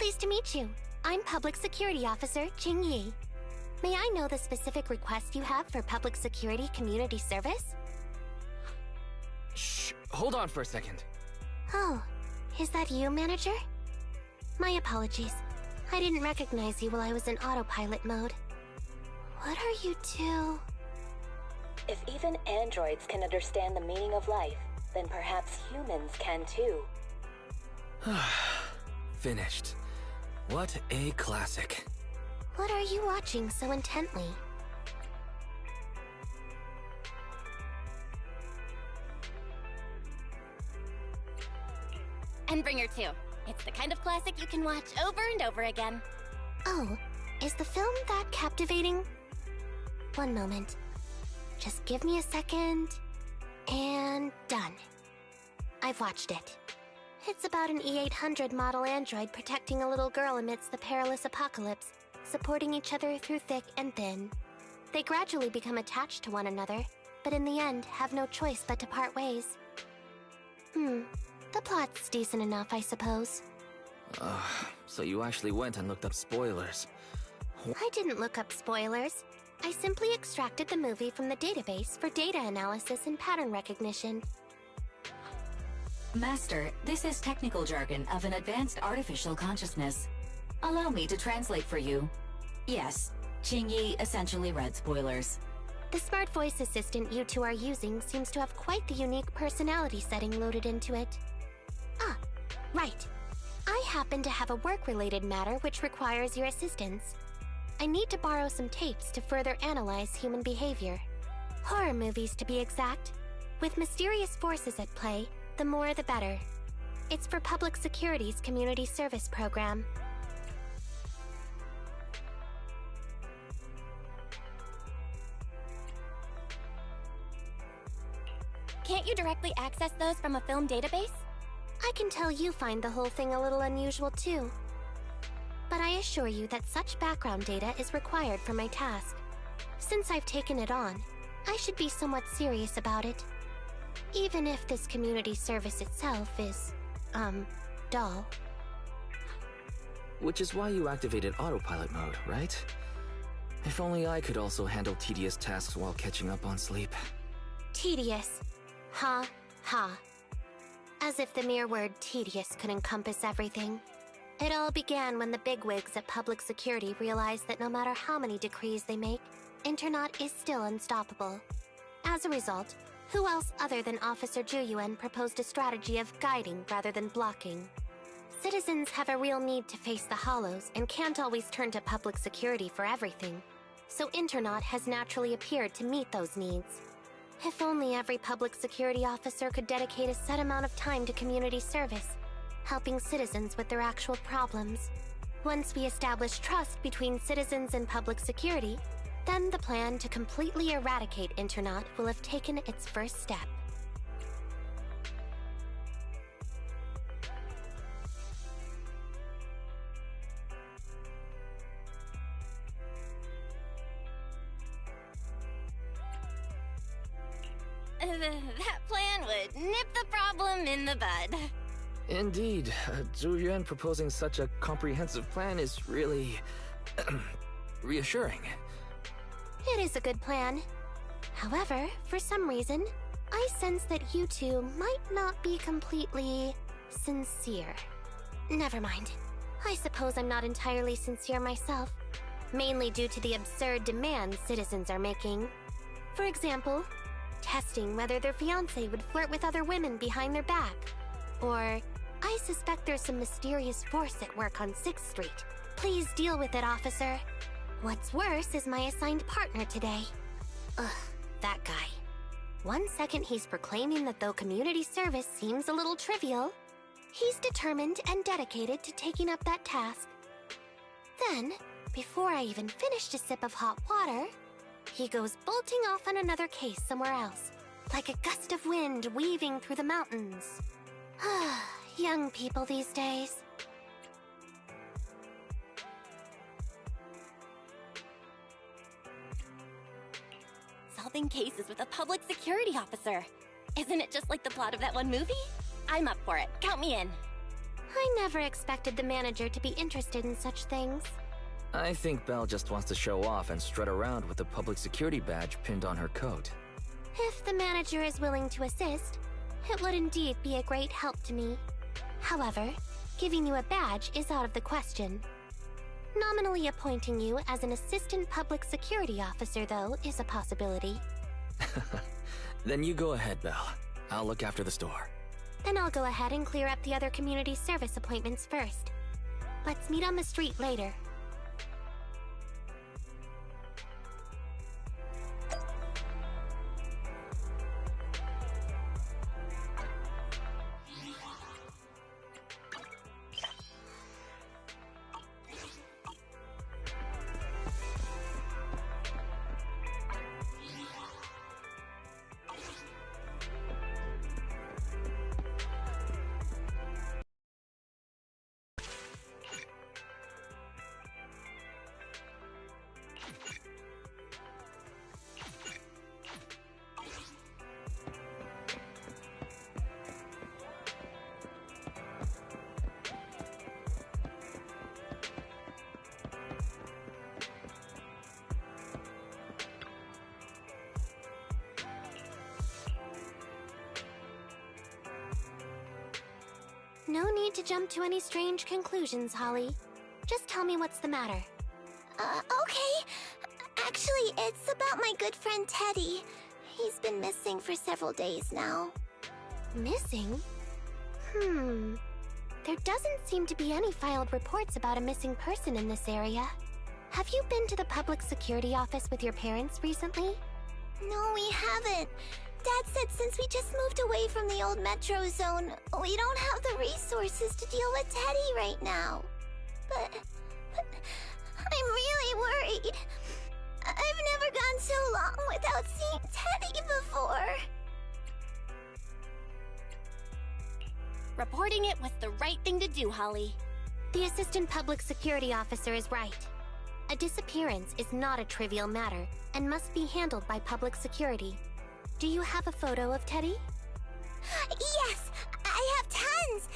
Pleased to meet you. I'm Public Security Officer Ching Yi. May I know the specific request you have for Public Security Community Service? Shh, hold on for a second. Oh, is that you, Manager? My apologies. I didn't recognize you while I was in autopilot mode. What are you two? If even androids can understand the meaning of life, then perhaps humans can too. Finished. What a classic. What are you watching so intently? Endbringer 2. It's the kind of classic you can watch over and over again. Oh, is the film that captivating? One moment. Just give me a second. And done. I've watched it. It's about an E-800 model android protecting a little girl amidst the perilous apocalypse, supporting each other through thick and thin. They gradually become attached to one another, but in the end have no choice but to part ways. The plot's decent enough, I suppose. So you actually went and looked up spoilers. I didn't look up spoilers. I simply extracted the movie from the database for data analysis and pattern recognition. Master, this is technical jargon of an advanced artificial consciousness. Allow me to translate for you. Yes, Ching Yi essentially read spoilers. The smart voice assistant you two are using seems to have quite the unique personality setting loaded into it. Ah, right. I happen to have a work-related matter which requires your assistance. I need to borrow some tapes to further analyze human behavior. Horror movies, to be exact. With mysterious forces at play, the more the better. It's for Public Security's Community Service Program. Can't you directly access those from a film database? I can tell you find the whole thing a little unusual too. But I assure you that such background data is required for my task. Since I've taken it on, I should be somewhat serious about it. Even if this community service itself is, dull. Which is why you activated autopilot mode, right? If only I could also handle tedious tasks while catching up on sleep. Tedious. Ha, ha. As if the mere word tedious could encompass everything. It all began when the bigwigs at Public Security realized that no matter how many decrees they make, Internaut is still unstoppable. As a result, who else other than Officer Juyuan proposed a strategy of guiding rather than blocking? Citizens have a real need to face the hollows and can't always turn to Public Security for everything. So Internaut has naturally appeared to meet those needs. If only every Public Security officer could dedicate a set amount of time to community service, helping citizens with their actual problems. Once we establish trust between citizens and Public Security, then the plan to completely eradicate Internaut will have taken its first step. That plan would nip the problem in the bud. Indeed, Zhu Yuan proposing such a comprehensive plan is really reassuring. It is a good plan. However, for some reason, I sense that you two might not be completely sincere. Never mind. I suppose I'm not entirely sincere myself, mainly due to the absurd demands citizens are making. For example, testing whether their fiancé would flirt with other women behind their back. Or, I suspect there's some mysterious force at work on 6th Street. Please deal with it, officer. What's worse is my assigned partner today. Ugh, that guy. One second he's proclaiming that though community service seems a little trivial, he's determined and dedicated to taking up that task. Then, before I even finished a sip of hot water, he goes bolting off on another case somewhere else, like a gust of wind weaving through the mountains. Young people these days. Solving cases with a public security officer. Isn't it just like the plot of that one movie? I'm up for it. Count me in. I never expected the manager to be interested in such things. I think Belle just wants to show off and strut around with the public security badge pinned on her coat. If the manager is willing to assist, it would indeed be a great help to me. However, giving you a badge is out of the question. Nominally appointing you as an assistant public security officer, though, is a possibility. Then you go ahead, Belle. I'll look after the store. Then I'll go ahead and clear up the other community service appointments first. Let's meet on the street later. No need to jump to any strange conclusions, Holly. Just tell me what's the matter. Okay. Actually, it's about my good friend Teddy. He's been missing for several days now. Missing? There doesn't seem to be any filed reports about a missing person in this area. Have you been to the public security office with your parents recently? No, we haven't. Dad said since we just moved away from the old metro zone, we don't have the resources to deal with Teddy right now. But I'm really worried. I've never gone so long without seeing Teddy before. Reporting it was the right thing to do, Holly. The assistant public security officer is right. A disappearance is not a trivial matter and must be handled by public security. Do you have a photo of Teddy? Yes, I have tons.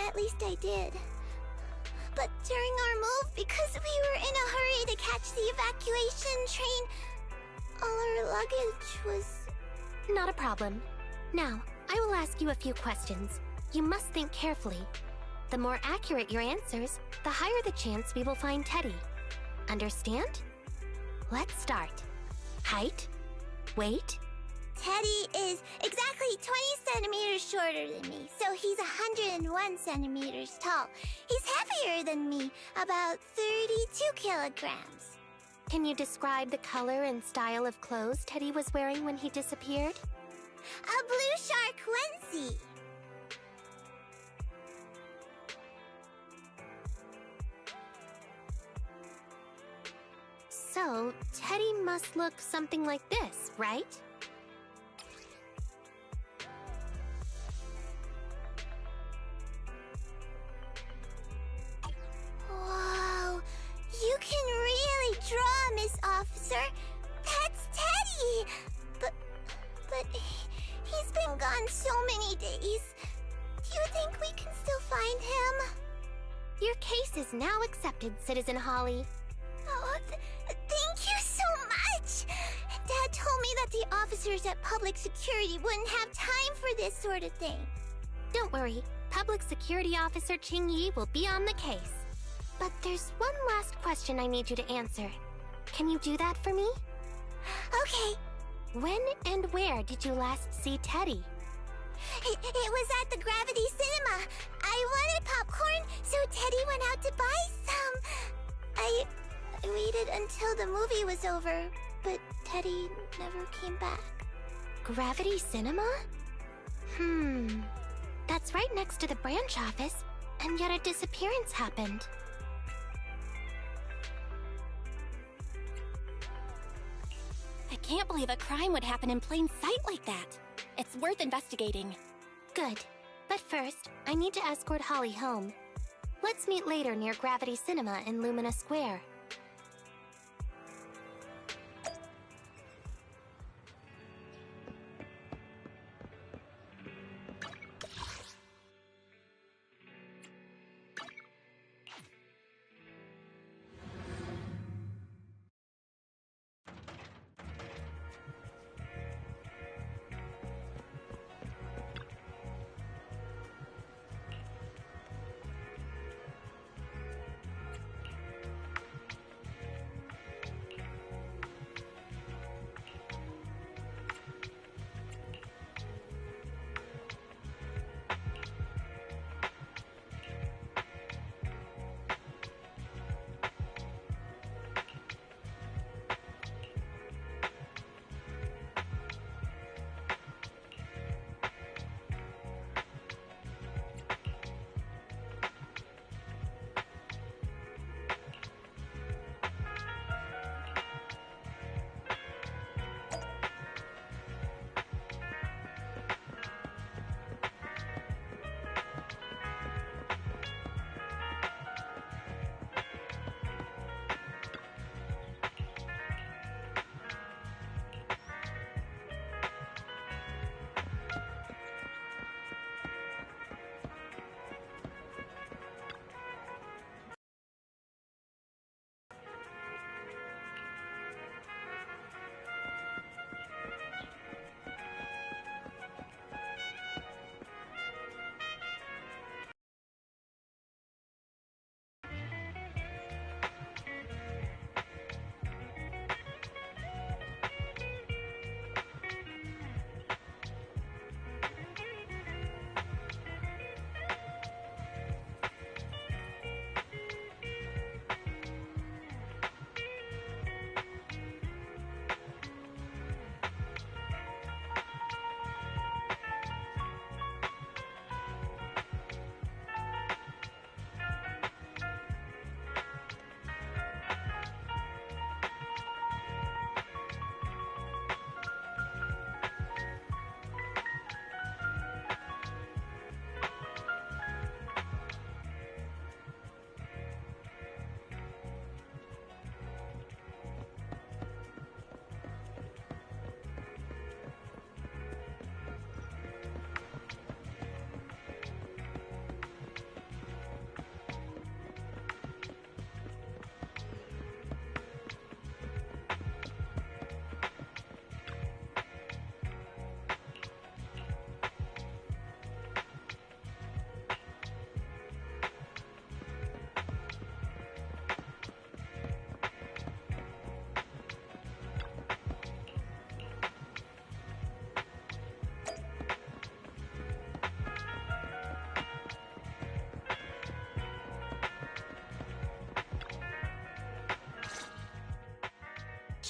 At least I did. But during our move, because we were in a hurry to catch the evacuation train, all our luggage was... Not a problem. Now, I will ask you a few questions. You must think carefully. The more accurate your answers, the higher the chance we will find Teddy. Understand? Let's start. Height? Weight? Teddy is exactly 20 centimeters shorter than me, so he's 101 centimeters tall. He's heavier than me, about 32 kilograms. Can you describe the color and style of clothes Teddy was wearing when he disappeared? A blue shark onesie. So, Teddy must look something like this, right? Whoa, you can really draw, Miss Officer. That's Teddy. But he's been gone so many days. Do you think we can still find him? Your case is now accepted, Citizen Holly. Oh, thank you so much! Dad told me that the officers at Public Security wouldn't have time for this sort of thing. Don't worry, Public Security Officer Ching Yi will be on the case. But there's one last question I need you to answer. Can you do that for me? Okay. When and where did you last see Teddy? It was at the Gravity Cinema. I wanted popcorn, so Teddy went out to buy some. I waited until the movie was over, but Teddy never came back. Gravity Cinema? That's right next to the branch office, and yet a disappearance happened. I can't believe a crime would happen in plain sight like that. It's worth investigating. Good. But first, I need to escort Holly home. Let's meet later near Gravity Cinema in Lumina Square.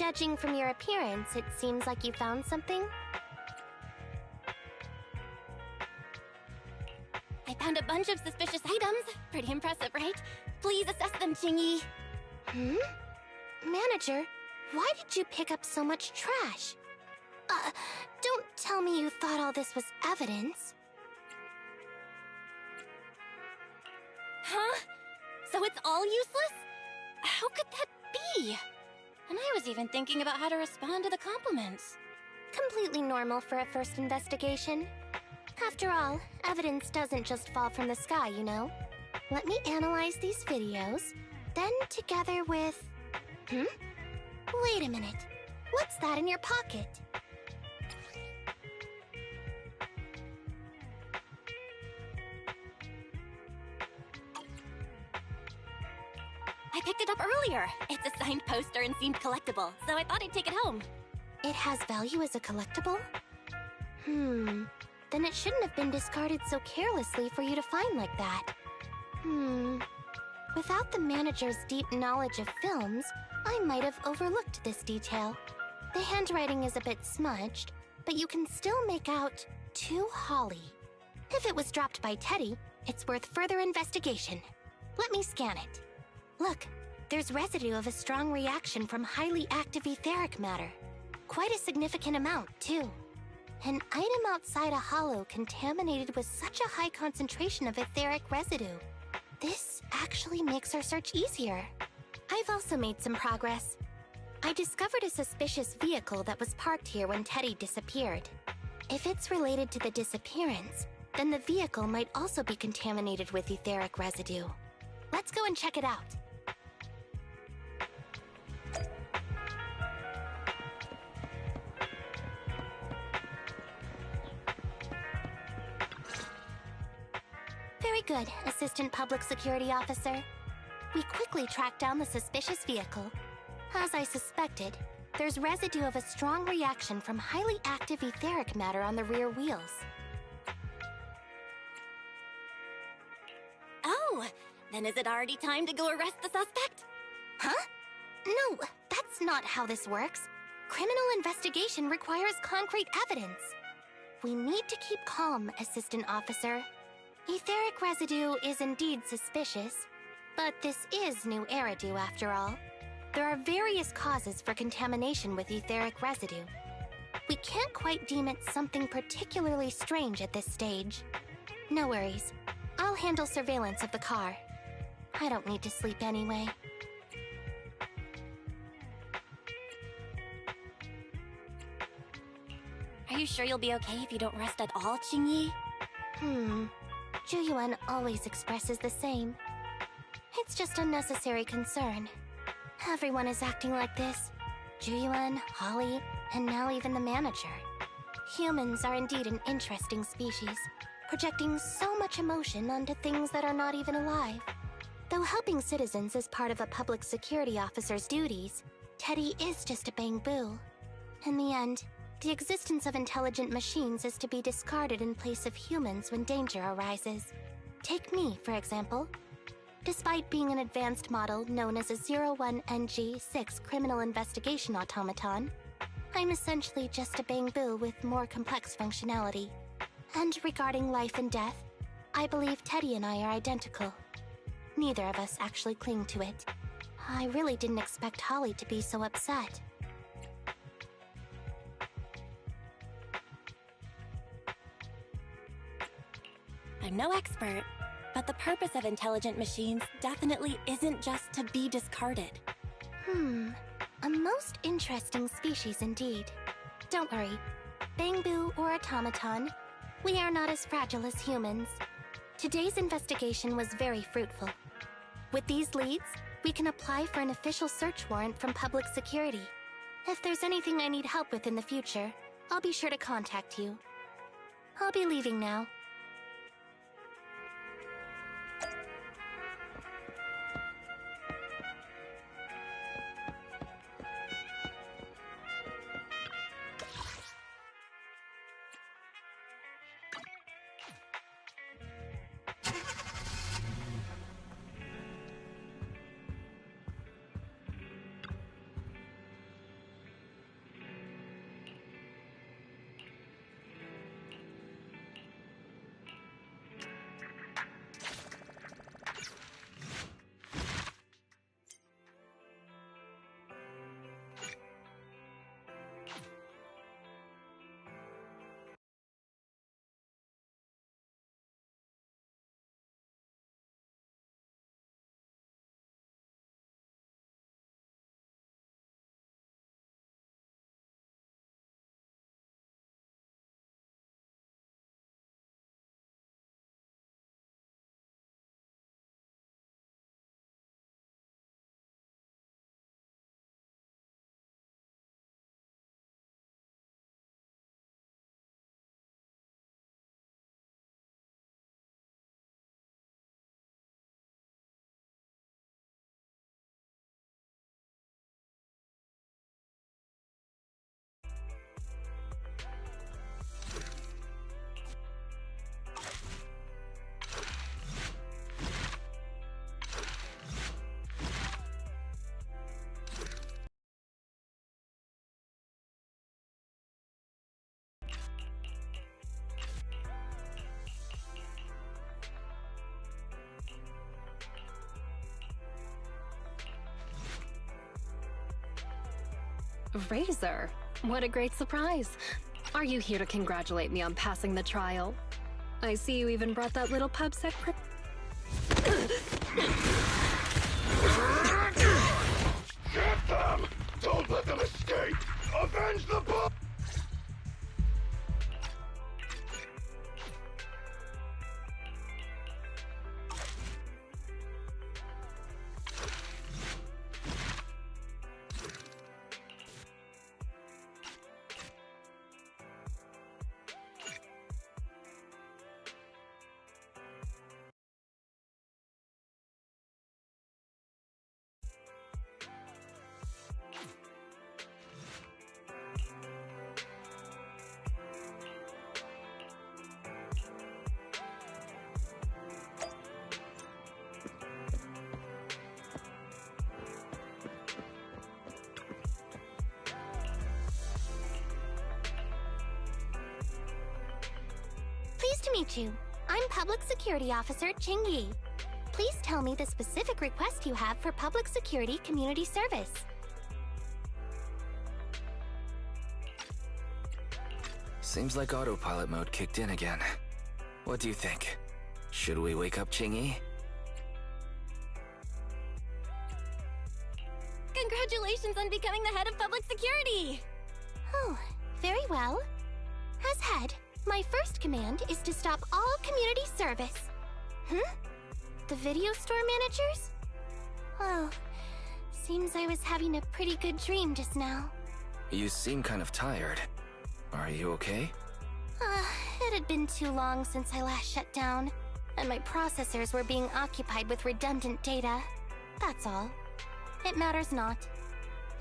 Judging from your appearance, it seems like you found something. I found a bunch of suspicious items. Pretty impressive, right? Please assess them, Chingy. Manager, why did you pick up so much trash? Don't tell me you thought all this was evidence. Huh? So it's all useless? How could that be? And I was even thinking about how to respond to the compliments. Completely normal for a first investigation. After all, evidence doesn't just fall from the sky, you know. Let me analyze these videos, then together with... Wait a minute. What's that in your pocket? I picked it up earlier. It's a signed poster and seemed collectible, so I thought I'd take it home. It has value as a collectible? Then it shouldn't have been discarded so carelessly for you to find like that. Without the manager's deep knowledge of films, I might have overlooked this detail. The handwriting is a bit smudged, but you can still make out "To Holly." If it was dropped by Teddy, it's worth further investigation. Let me scan it. Look, there's residue of a strong reaction from highly active etheric matter. Quite a significant amount, too. An item outside a hollow contaminated with such a high concentration of etheric residue. This actually makes our search easier. I've also made some progress. I discovered a suspicious vehicle that was parked here when Teddy disappeared. If it's related to the disappearance, then the vehicle might also be contaminated with etheric residue. Let's go and check it out. Very good, Assistant Public Security Officer. We quickly tracked down the suspicious vehicle. As I suspected, there's residue of a strong reaction from highly active etheric matter on the rear wheels. Oh, then is it already time to go arrest the suspect? Huh? No, that's not how this works. Criminal investigation requires concrete evidence. We need to keep calm, Assistant Officer. Etheric residue is indeed suspicious, but this is new Eridu after all. There are various causes for contamination with etheric residue. We can't quite deem it something particularly strange at this stage. No worries. I'll handle surveillance of the car. I don't need to sleep anyway. Are you sure you'll be okay if you don't rest at all, Qingyi? Juyuan always expresses the same. It's just unnecessary concern. Everyone is acting like this. Juyuan, Holly, and now even the manager. Humans are indeed an interesting species, projecting so much emotion onto things that are not even alive. Though helping citizens is part of a public security officer's duties, Teddy is just a bang-boo. In the end, the existence of intelligent machines is to be discarded in place of humans when danger arises. Take me, for example. Despite being an advanced model known as a 01NG6 criminal investigation automaton, I'm essentially just a bang-boo with more complex functionality. And regarding life and death, I believe Teddy and I are identical. Neither of us actually cling to it. I really didn't expect Holly to be so upset. I'm no expert, but the purpose of intelligent machines definitely isn't just to be discarded. A most interesting species indeed. Don't worry. Bang-boo or automaton, we are not as fragile as humans. Today's investigation was very fruitful. With these leads, we can apply for an official search warrant from public security. If there's anything I need help with in the future, I'll be sure to contact you. I'll be leaving now. Razor, what a great surprise. Are you here to congratulate me on passing the trial? I see you even brought that little pubsec Get them! Don't let them escape! Avenge the boy! Pleased to meet you. I'm Public Security Officer Ching Yi. Please tell me the specific request you have for public security community service. Seems like autopilot mode kicked in again. What do you think? Should we wake up Ching-Yi? Congratulations on becoming the head of public security! Oh, very well. As head, my first command is to stop all community service. The video store managers? Oh, seems I was having a pretty good dream just now. You seem kind of tired. Are you okay? It had been too long since I last shut down, and my processors were being occupied with redundant data. That's all. It matters not.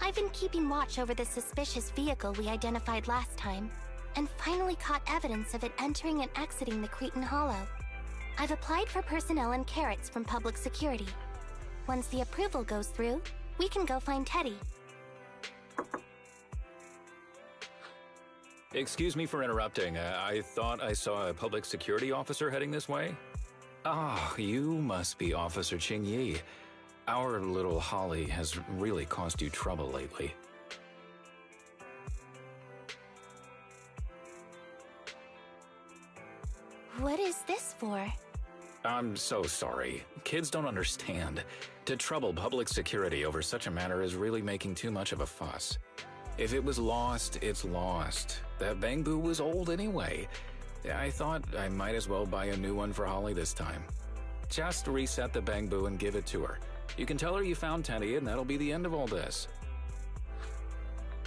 I've been keeping watch over the suspicious vehicle we identified last time, and finally caught evidence of it entering and exiting the Cretan Hollow. I've applied for personnel and carrots from public security. Once the approval goes through, we can go find Teddy. Excuse me for interrupting. I thought I saw a public security officer heading this way. Ah, you must be Officer Ching Yi. Our little Holly has really caused you trouble lately. What is this for? I'm so sorry. Kids don't understand. To trouble public security over such a matter is really making too much of a fuss. If it was lost, it's lost. That bamboo was old anyway. I thought I might as well buy a new one for Holly this time. Just reset the bamboo and give it to her. You can tell her you found Teddy and that'll be the end of all this.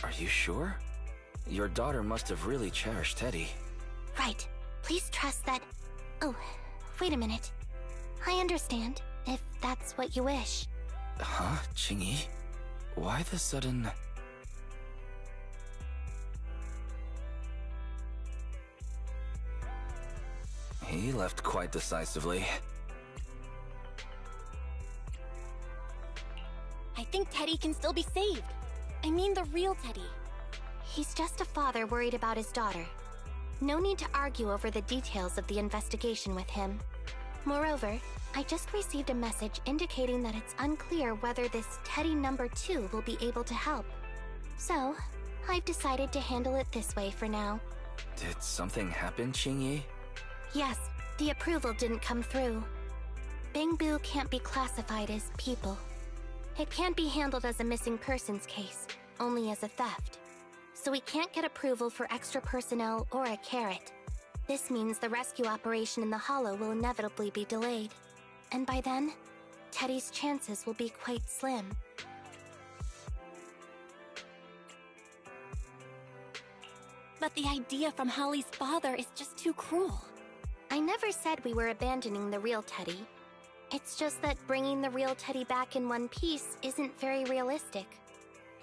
Are you sure? Your daughter must have really cherished Teddy. Right. Please trust that... Oh, wait a minute. I understand, if that's what you wish. Huh, Ching-Yi? Why the sudden... He left quite decisively. I think Teddy can still be saved. I mean the real Teddy. He's just a father worried about his daughter. No need to argue over the details of the investigation with him. Moreover, I just received a message indicating that it's unclear whether this Teddy number 2 will be able to help. So, I've decided to handle it this way for now. Did something happen, Ching-Yi? Yes, the approval didn't come through. Bamboo can't be classified as people. It can't be handled as a missing persons case, only as a theft. So we can't get approval for extra personnel or a carrot. This means the rescue operation in the Hollow will inevitably be delayed. And by then, Teddy's chances will be quite slim. But the idea from Holly's father is just too cruel. I never said we were abandoning the real Teddy. It's just that bringing the real Teddy back in one piece isn't very realistic.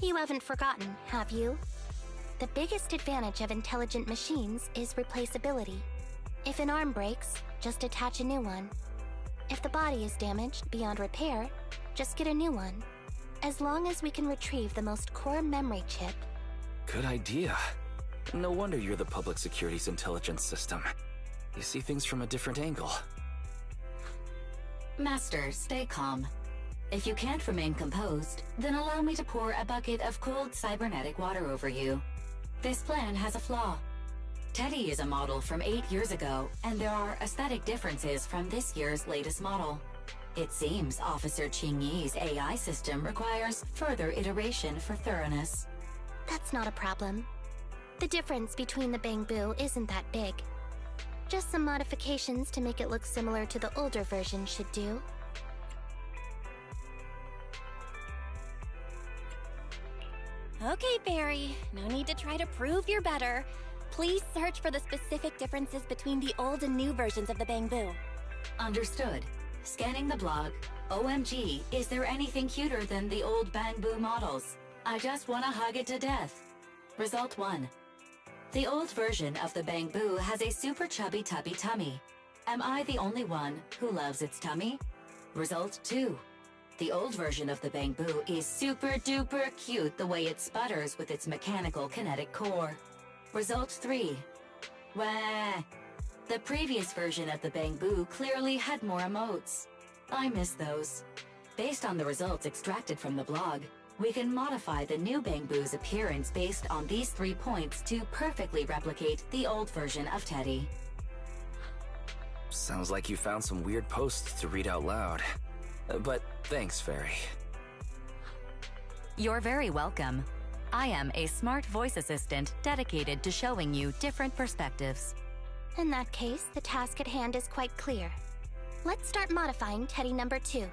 You haven't forgotten, have you? The biggest advantage of intelligent machines is replaceability. If an arm breaks, just attach a new one. If the body is damaged beyond repair, just get a new one. As long as we can retrieve the most core memory chip. Good idea. No wonder you're the public security's intelligence system. You see things from a different angle. Master, stay calm. If you can't remain composed, then allow me to pour a bucket of cold cybernetic water over you. This plan has a flaw. Teddy is a model from 8 years ago, and there are aesthetic differences from this year's latest model. It seems Officer Qingyi's AI system requires further iteration for thoroughness. That's not a problem. The difference between the Bangbu isn't that big. Just some modifications to make it look similar to the older version should do. Okay, Fairy. No need to try to prove you're better. Please search for the specific differences between the old and new versions of the Bangbu. Understood. Scanning the blog. OMG, is there anything cuter than the old Bangbu models? I just want to hug it to death. Result 1. The old version of the Bangbu has a super chubby tubby tummy. Am I the only one who loves its tummy? Result 2. The old version of the Bangbu is super duper cute the way it sputters with its mechanical kinetic core. Result 3. Wah! The previous version of the Bangbu clearly had more emotes. I miss those. Based on the results extracted from the blog, we can modify the new Bangbu's appearance based on these 3 points to perfectly replicate the old version of Teddy. Sounds like you found some weird posts to read out loud. But thanks, Fairy. You're very welcome. I am a smart voice assistant dedicated to showing you different perspectives. In that case, the task at hand is quite clear. Let's start modifying Teddy number 2.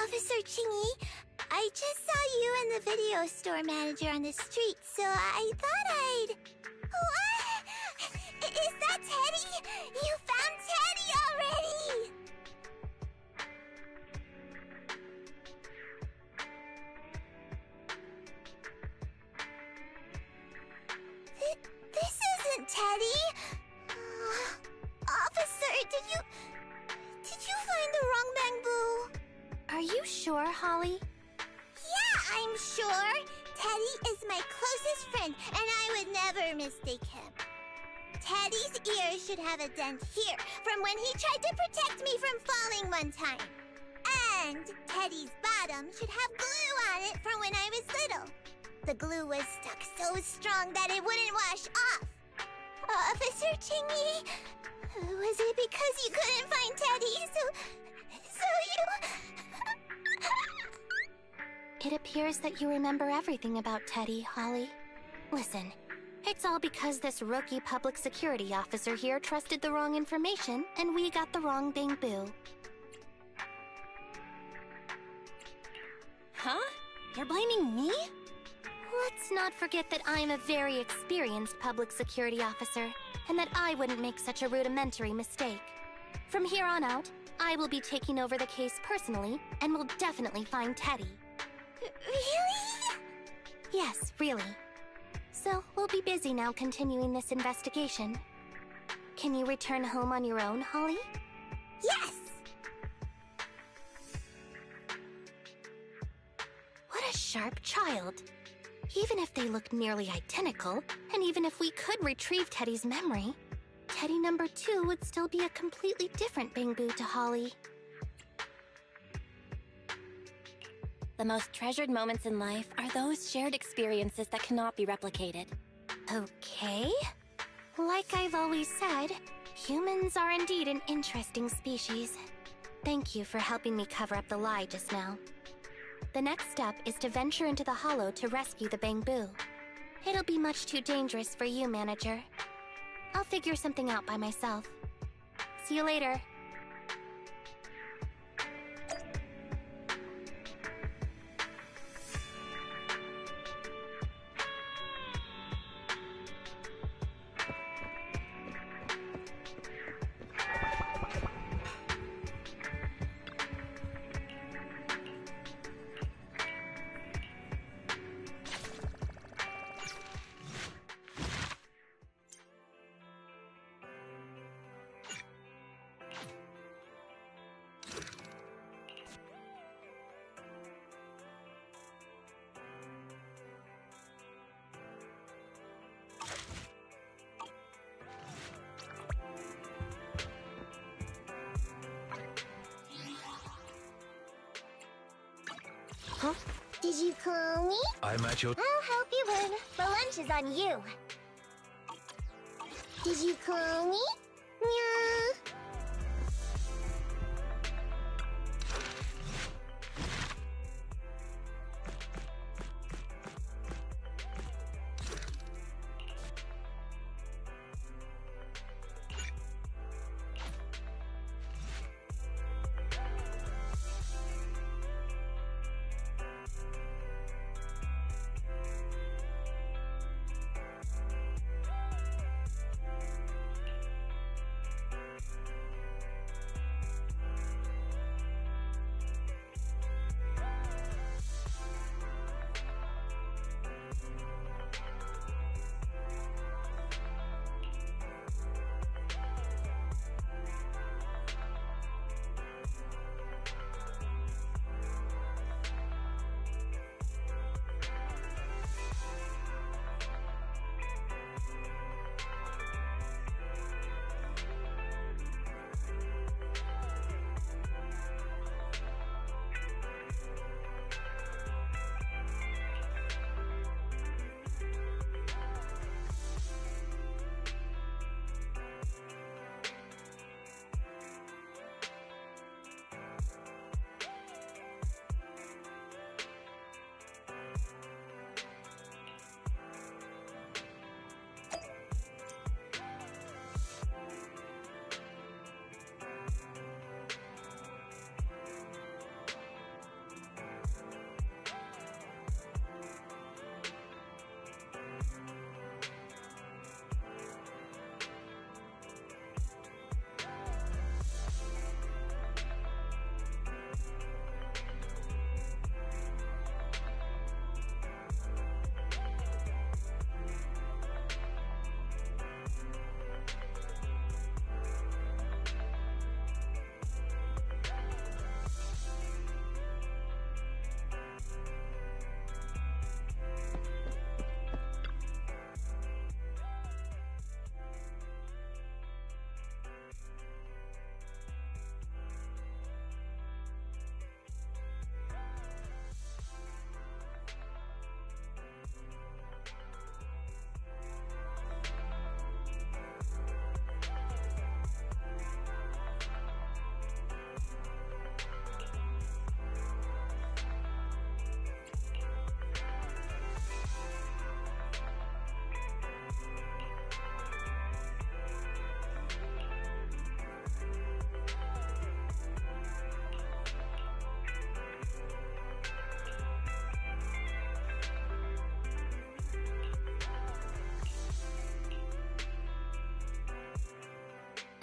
Officer Qingyi, I just saw you and the video store manager on the street, so I thought I'd... What? Is that Teddy? You found Teddy already! This isn't Teddy! Officer, did you find the wrong Bangbu? Are you sure, Holly? Yeah, I'm sure. Teddy is my closest friend, and I would never mistake him. Teddy's ear should have a dent here, from when he tried to protect me from falling one time. And Teddy's bottom should have glue on it from when I was little. The glue was stuck so strong that it wouldn't wash off. Officer Qingyi, Was it because you couldn't find Teddy, so you... It appears that you remember everything about Teddy, Holly. Listen, it's all because this rookie public security officer here trusted the wrong information, and we got the wrong Bang-Boo. Huh? You're blaming me? Let's not forget that I'm a very experienced public security officer, and that I wouldn't make such a rudimentary mistake. From here on out, I will be taking over the case personally, and will definitely find Teddy. Really? Yes, really. So, we'll be busy now continuing this investigation. Can you return home on your own, Holly? Yes! What a sharp child. Even if they look nearly identical, and even if we could retrieve Teddy's memory, Teddy number 2 would still be a completely different Bang-Boo to Holly. The most treasured moments in life are those shared experiences that cannot be replicated. Okay. Like I've always said, humans are indeed an interesting species. Thank you for helping me cover up the lie just now. The next step is to venture into the Hollow to rescue the Bang-Boo. It'll be much too dangerous for you, Manager. I'll figure something out by myself. See you later. Huh? Did you call me? I'm at your... I'll help you learn. The lunch is on you. Did you call me? Meow.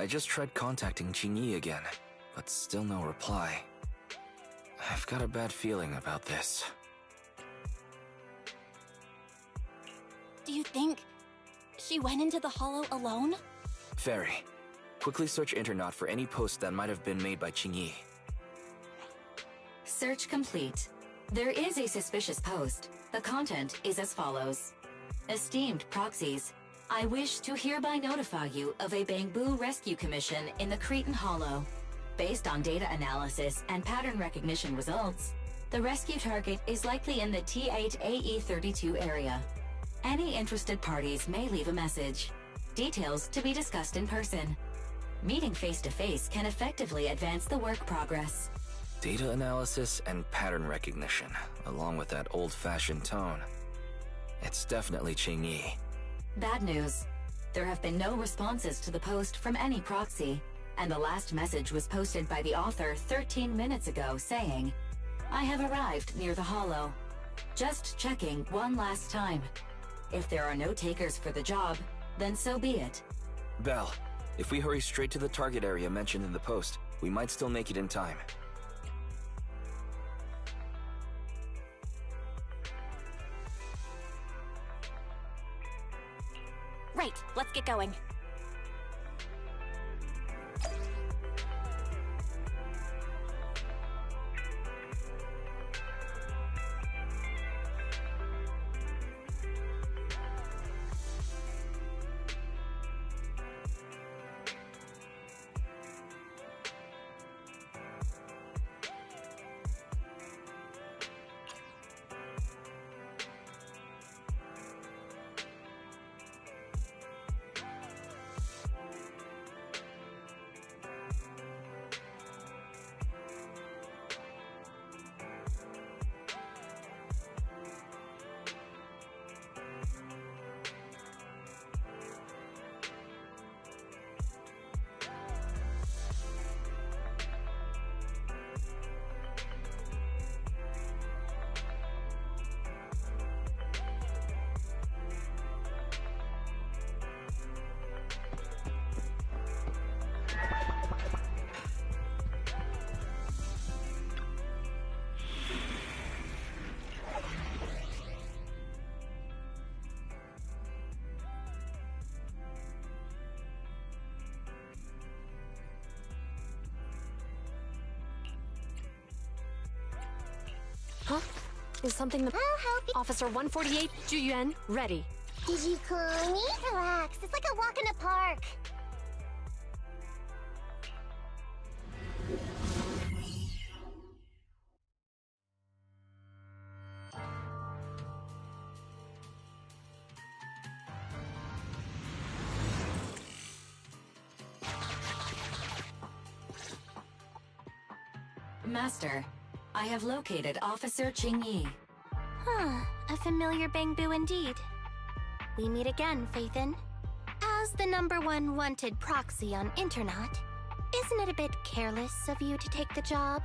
I just tried contacting Qingyi again, but still no reply. I've got a bad feeling about this. Do you think she went into the hollow alone? Very. Quickly search Internet for any post that might have been made by Qingyi. Search complete. There is a suspicious post. The content is as follows. Esteemed proxies, I wish to hereby notify you of a Bangboo rescue commission in the Cretan Hollow. Based on data analysis and pattern recognition results, the rescue target is likely in the T8AE32 area. Any interested parties may leave a message. Details to be discussed in person. Meeting face-to-face can effectively advance the work progress. Data analysis and pattern recognition, along with that old-fashioned tone. It's definitely Qingyi. Bad news. There have been no responses to the post from any proxy, and the last message was posted by the author 13 minutes ago saying, I have arrived near the hollow. Just checking one last time. If there are no takers for the job, then so be it. Belle, if we hurry straight to the target area mentioned in the post, we might still make it in time. Right, let's get going. Huh? Is something the— I'll help you. Officer 148, Juyuan, ready. Did you call me? Relax. It's like a walk in the park. Master, I have located Officer Qingyi. Huh, a familiar Bangboo indeed. We meet again, Faithin. As the #1 wanted proxy on Internet, isn't it a bit careless of you to take the job?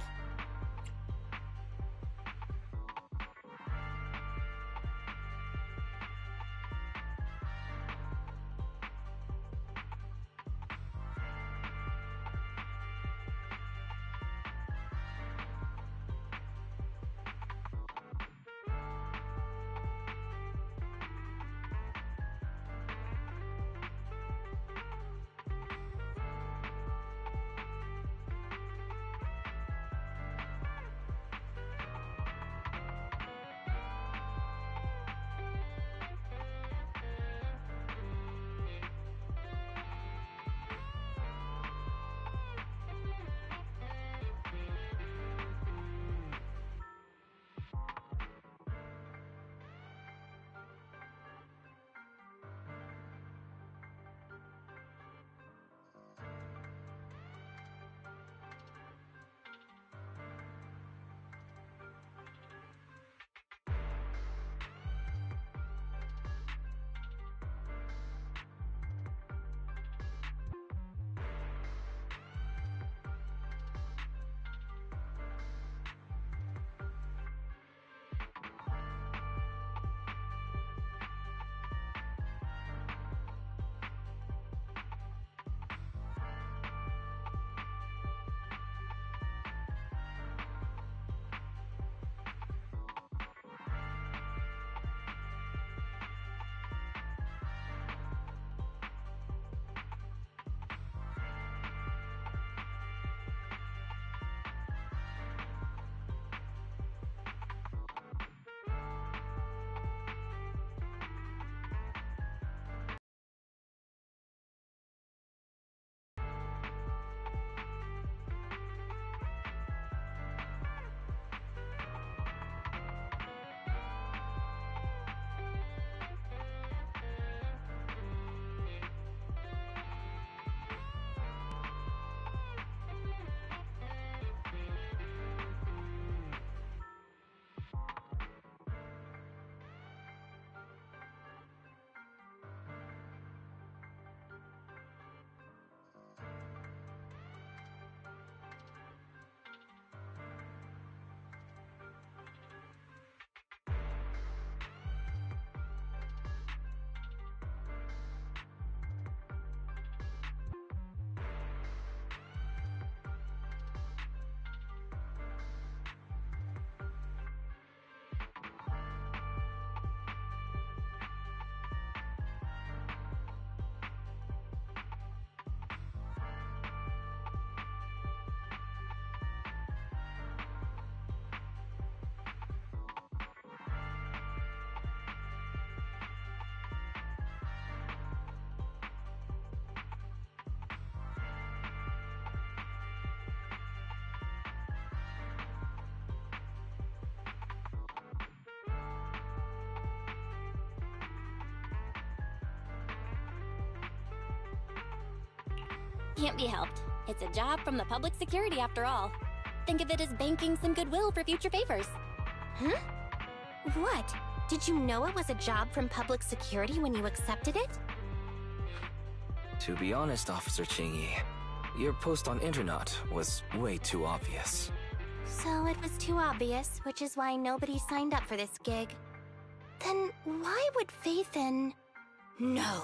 Can't be helped. It's a job from the public security after all. Think of it as banking some goodwill for future favors. Huh? What? Did you know it was a job from public security when you accepted it? To be honest, Officer Chingy, your post on internet was way too obvious. So it was too obvious, which is why nobody signed up for this gig. Then why would Faith in... No.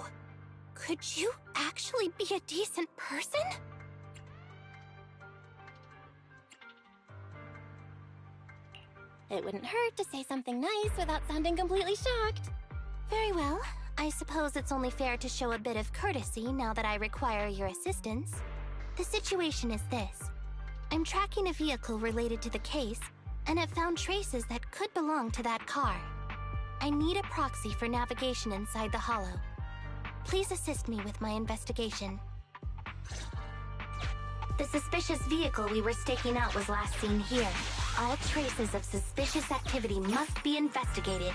Could you actually be a decent person? It wouldn't hurt to say something nice without sounding completely shocked. Very well. I suppose it's only fair to show a bit of courtesy now that I require your assistance. The situation is this. I'm tracking a vehicle related to the case, and have found traces that could belong to that car. I need a proxy for navigation inside the hollow. Please assist me with my investigation. The suspicious vehicle we were staking out was last seen here. All traces of suspicious activity must be investigated.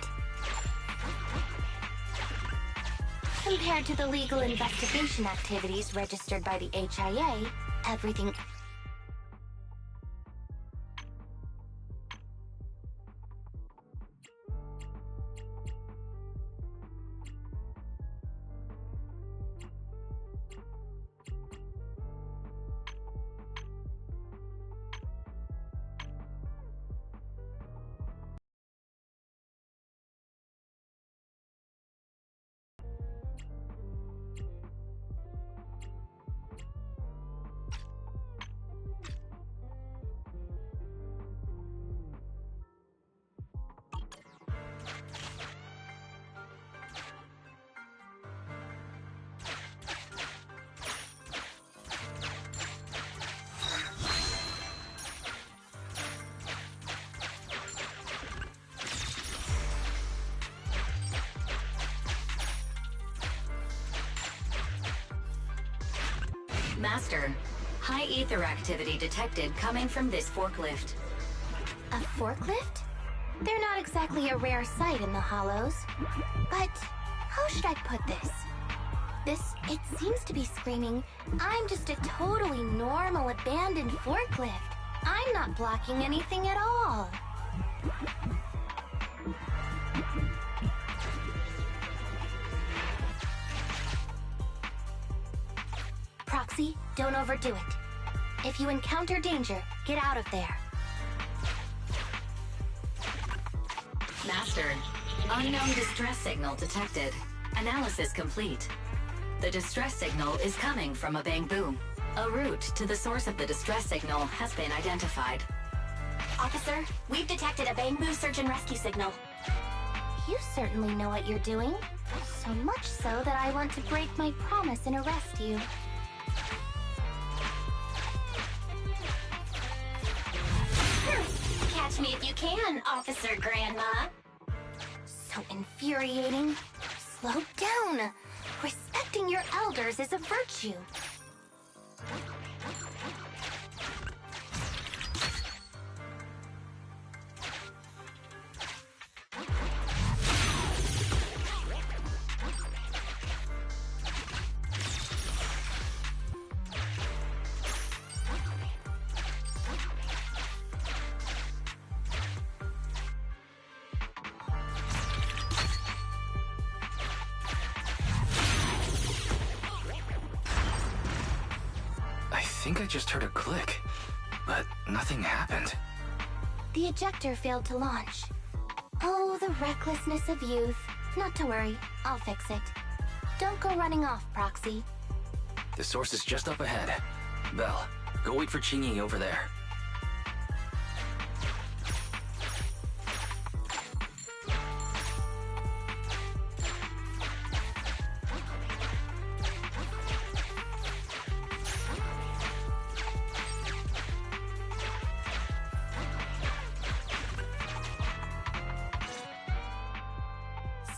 Compared to the legal investigation activities registered by the HIA, everything... Master, high ether activity detected coming from this forklift. A forklift? They're not exactly a rare sight in the Hollows. But how should I put this? It seems to be screaming, I'm just a totally normal abandoned forklift. I'm not blocking anything at all. Proxy, don't overdo it. If you encounter danger, get out of there. Master, unknown distress signal detected. Analysis complete. The distress signal is coming from a bang boom. A route to the source of the distress signal has been identified. Officer, we've detected a bamboo search and rescue signal. You certainly know what you're doing. So much so that I want to break my promise and arrest you. Catch me if you can, Officer Grandma. So infuriating. Slow down. Respecting your elders is a virtue. I think I just heard a click, but nothing happened. The ejector failed to launch. Oh, the recklessness of youth. Not to worry, I'll fix it. Don't go running off, Proxy. The source is just up ahead. Belle, go wait for Chingy over there.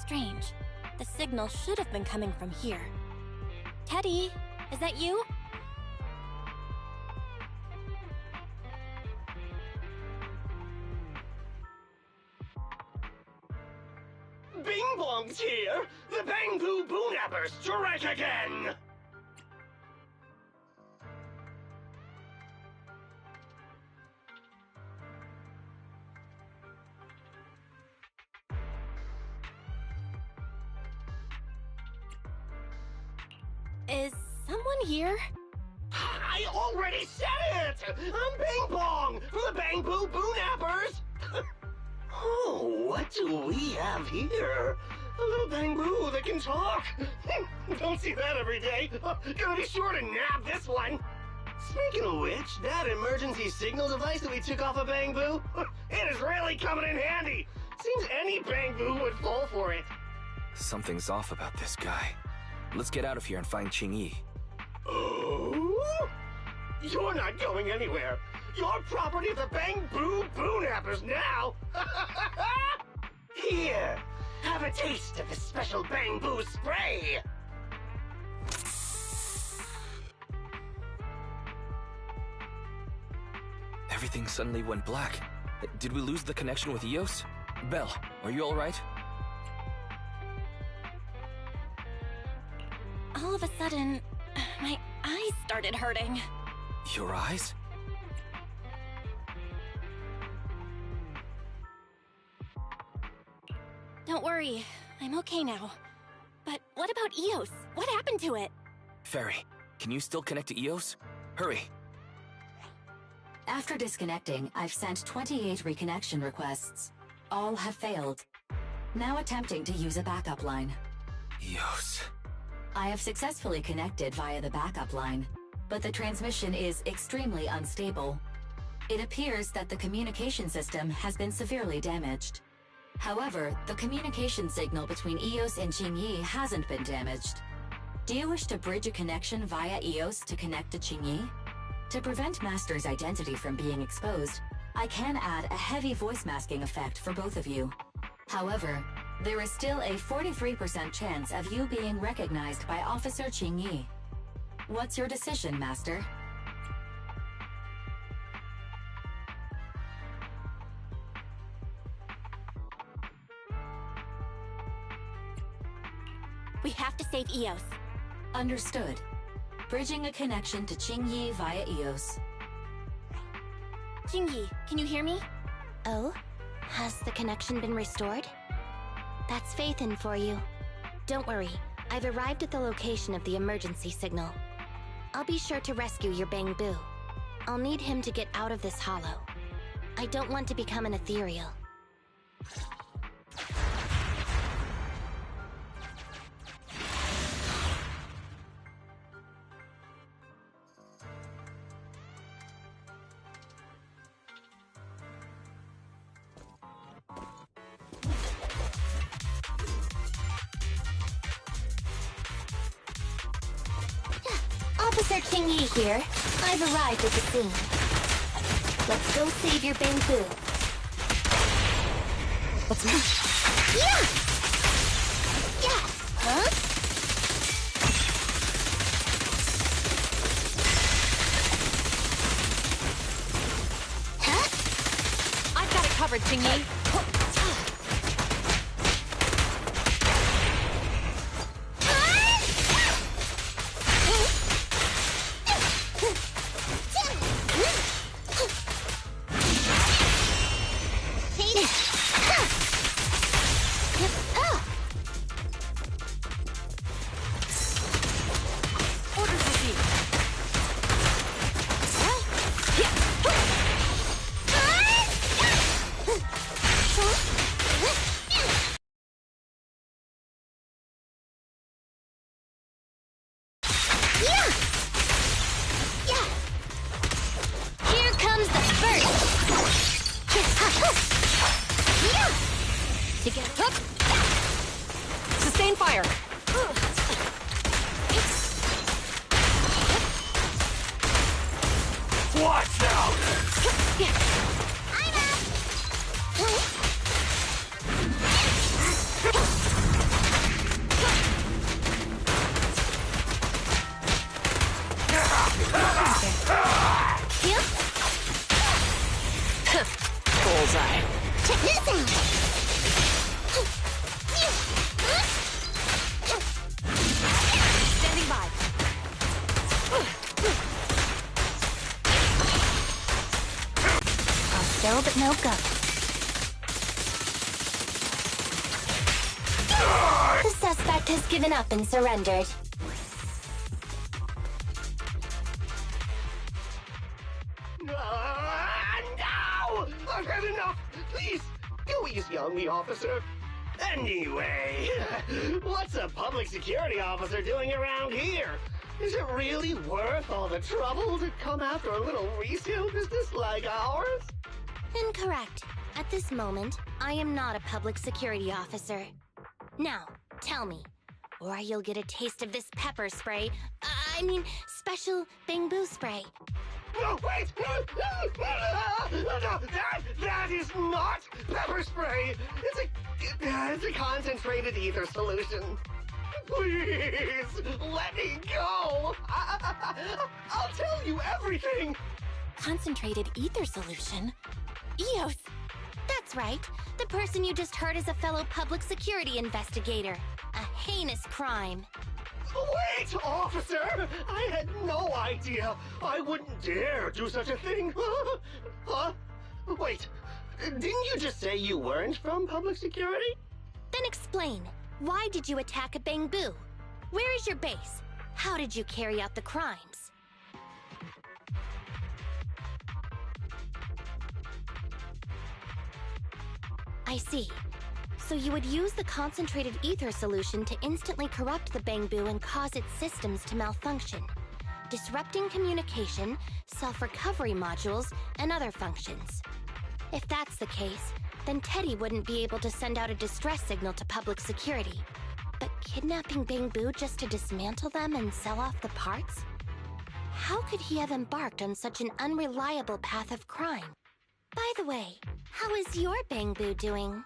Strange. The signal should have been coming from here. Teddy, is that you? Bing Bong's here! The Bang Boo Boonappers strike again! Is someone here? I already said it! I'm Bing Bong from the Bang Boo Boo Nappers! Oh, what do we have here? A little Bang Boo that can talk! Don't see that every day. Gonna be sure to nab this one! Speaking of which, that emergency signal device that we took off of Bang Boo, it is really coming in handy! Seems any Bang Boo would fall for it. Something's off about this guy. Let's get out of here and find Qingyi. Oh? You're not going anywhere. You're property of the Bang Boo Boo Nappers now. Here, have a taste of the special Bang Boo spray. Everything suddenly went black. Did we lose the connection with Eos? Belle, are you alright? All of a sudden, my eyes started hurting. Your eyes? Don't worry, I'm okay now. But what about Eos? What happened to it? Fairy, can you still connect to Eos? Hurry! After disconnecting, I've sent 28 reconnection requests. All have failed. Now attempting to use a backup line. Eos. I have successfully connected via the backup line, but the transmission is extremely unstable. It appears that the communication system has been severely damaged. However, the communication signal between Eos and Qingyi hasn't been damaged. Do you wish to bridge a connection via Eos to connect to Qingyi? To prevent Master's identity from being exposed, I can add a heavy voice masking effect for both of you. However, there is still a 43% chance of you being recognized by Officer Qingyi. What's your decision, Master? We have to save Eos. Understood. Bridging a connection to Qingyi via Eos. Qingyi, can you hear me? Oh? Has the connection been restored? That's Faithin for you. Don't worry, I've arrived at the location of the emergency signal. I'll be sure to rescue your Bang Boo. I'll need him to get out of this hollow. I don't want to become an ethereal. Officer Qingyi here. I've arrived at the scene. Let's go save your Bang Boo. What's that? Yeah! Yeah! Huh? Huh? I've got it covered, Qingyi. Sustain fire. Watch out! I'm up! Bullseye. Check this out! Standing by. Still, but no go. The suspect has given up and surrendered. enough! Please, go easy on me, officer. Anyway, what's a public security officer doing around here? Is it really worth all the trouble to come after a little resale business like ours? Incorrect. At this moment, I am not a public security officer. Now, tell me, or you'll get a taste of this pepper spray. I mean, special bamboo spray. No, wait! No, that is not pepper spray! It's a concentrated ether solution. Please, let me go! I'll tell you everything! Concentrated ether solution? Eos! That's right. The person you just heard is a fellow public security investigator. A heinous crime. Wait, officer! I had no idea. I wouldn't dare do such a thing. Huh? Wait, didn't you just say you weren't from public security? Then explain. Why did you attack a bamboo? Where is your base? How did you carry out the crimes? I see. So you would use the concentrated ether solution to instantly corrupt the bamboo and cause its systems to malfunction, disrupting communication, self-recovery modules, and other functions. If that's the case, then Teddy wouldn't be able to send out a distress signal to public security. But kidnapping bamboo just to dismantle them and sell off the parts? How could he have embarked on such an unreliable path of crime? By the way, how is your bamboo doing?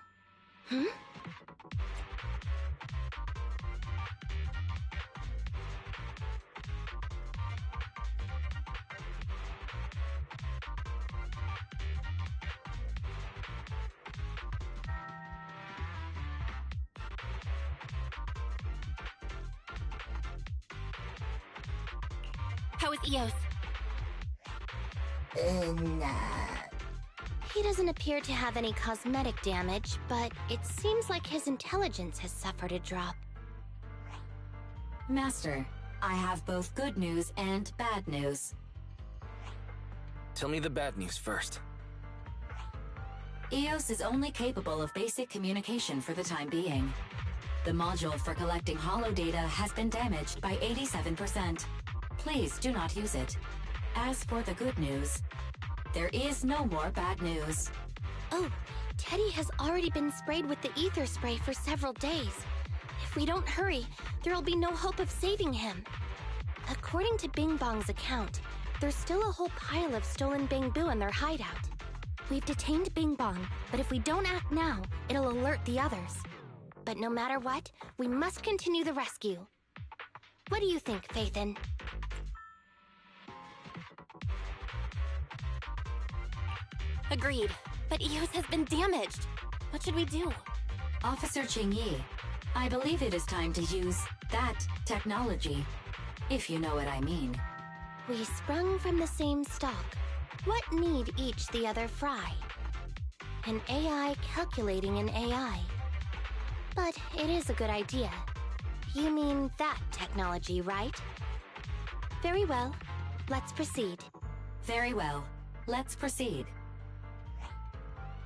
How is Eos? He doesn't appear to have any cosmetic damage, but it seems like his intelligence has suffered a drop. Master, I have both good news and bad news. Tell me the bad news first. Eos is only capable of basic communication for the time being. The module for collecting holo data has been damaged by 87%. Please do not use it. As for the good news, there is no more bad news. Oh, Teddy has already been sprayed with the ether spray for several days. If we don't hurry, there'll be no hope of saving him. According to Bing Bong's account, there's still a whole pile of stolen bamboo in their hideout. We've detained Bing Bong, but if we don't act now, it'll alert the others. But no matter what, we must continue the rescue. What do you think, Phaethon? Agreed. But Eos has been damaged. What should we do? Officer Qingyi, I believe it is time to use that technology, if you know what I mean. We sprung from the same stock. What need each the other fry? An AI calculating an AI. But it is a good idea. You mean that technology, right? Very well. Let's proceed. Very well. Let's proceed.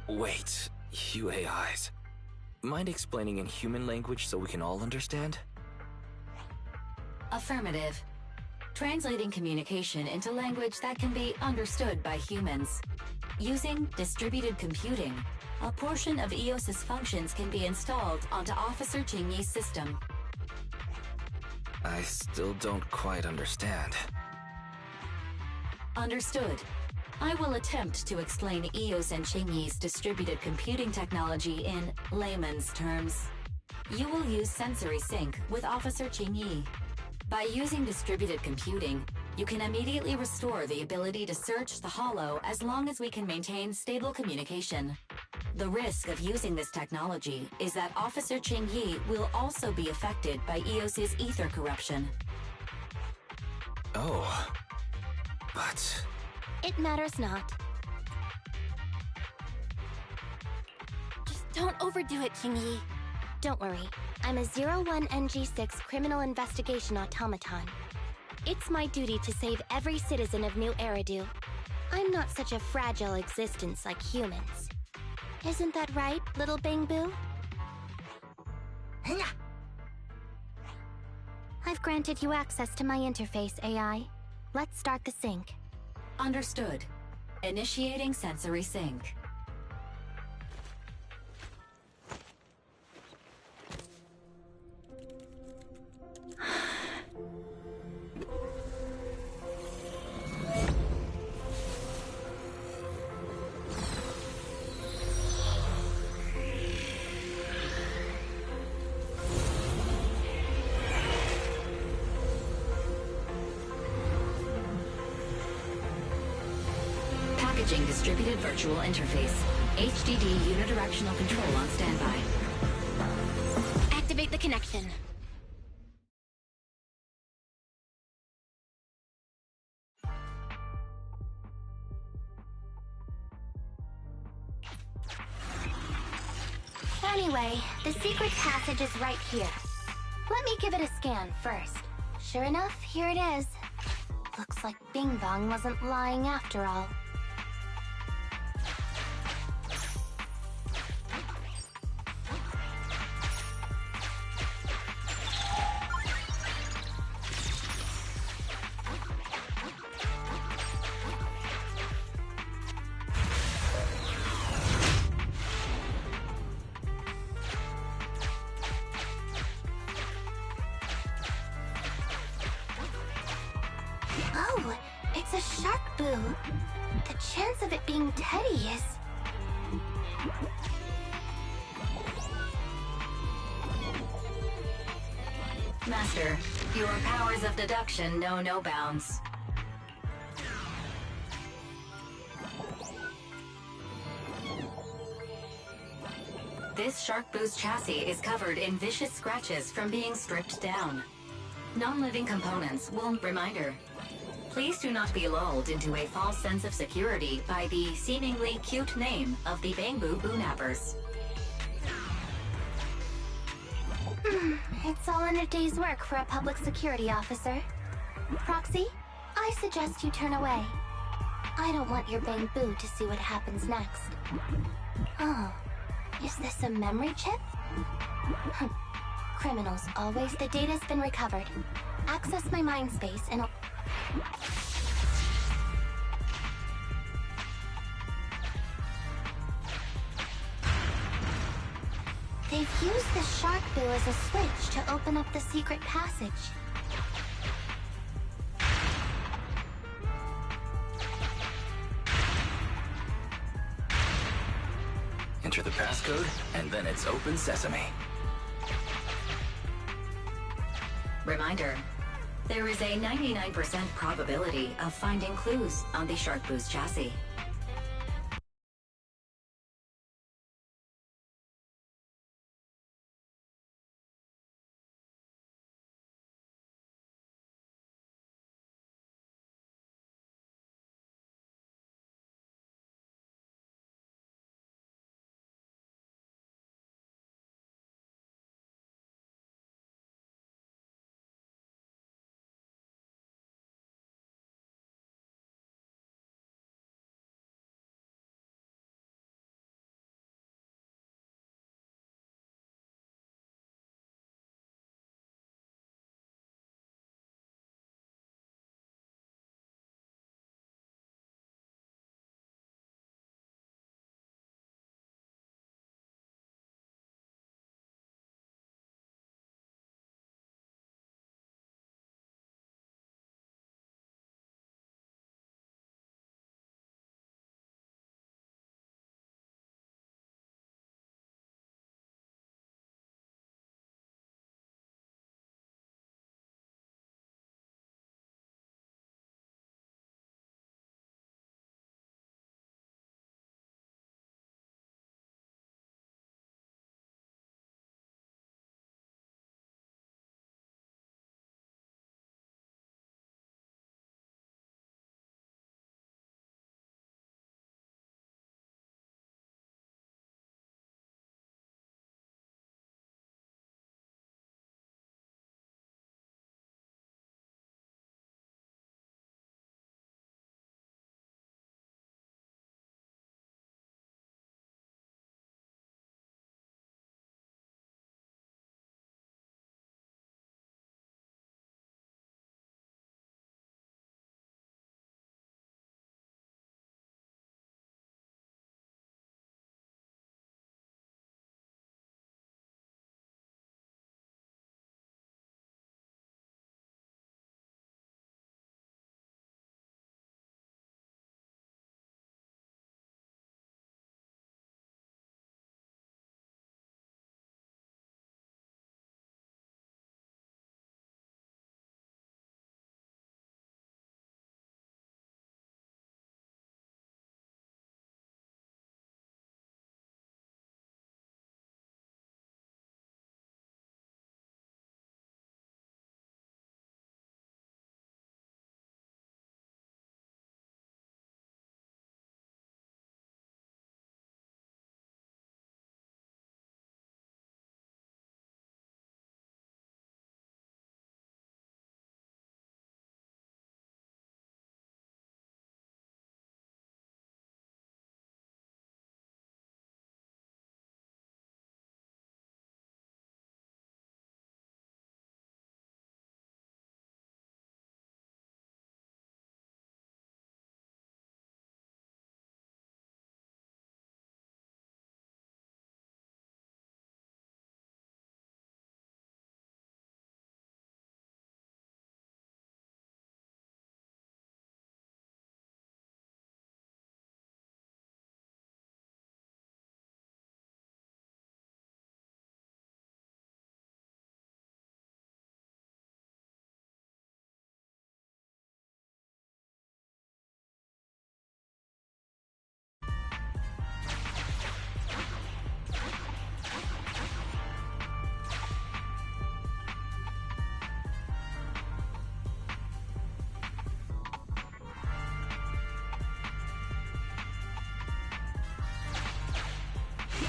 Wait, you AIs. Mind explaining in human language so we can all understand? Affirmative. Translating communication into language that can be understood by humans. Using distributed computing, a portion of Eos's functions can be installed onto Officer Qingyi's system. I still don't quite understand. Understood. I will attempt to explain Eos and Qingyi's distributed computing technology in layman's terms. You will use sensory sync with Officer Qingyi. By using distributed computing, you can immediately restore the ability to search the holo as long as we can maintain stable communication. The risk of using this technology is that Officer Qingyi will also be affected by Eos's ether corruption. Oh, but... It matters not. Just don't overdo it, Qingyi. Don't worry. I'm a 01NG6 criminal investigation automaton. It's my duty to save every citizen of New Eridu. I'm not such a fragile existence like humans. Isn't that right, little Bangboo? I've granted you access to my interface, AI. Let's start the sync. Understood. Initiating sensory sync. Packaging distributed virtual interface. HDD unidirectional control on standby. Activate the connection. Anyway, the secret passage is right here. Let me give it a scan first. Sure enough, here it is. Looks like Bing Bong wasn't lying after all. Oh, it's a shark boo. The chance of it being Teddy is... Master, your powers of deduction know no bounds. This Shark Boo's chassis is covered in vicious scratches from being stripped down. Non-living components will... Reminder. Please do not be lulled into a false sense of security by the seemingly cute name of the Bangboo Boonappers. It's all in a day's work for a public security officer. Proxy, I suggest you turn away. I don't want your Bangboo to see what happens next. Oh, is this a memory chip? Criminals always... The data's been recovered. Access my mind space and I'll... They've used the shark boo as a switch to open up the secret passage. Enter the passcode, and then it's open sesame. Reminder. There is a 99% probability of finding clues on the Shark Boo's chassis.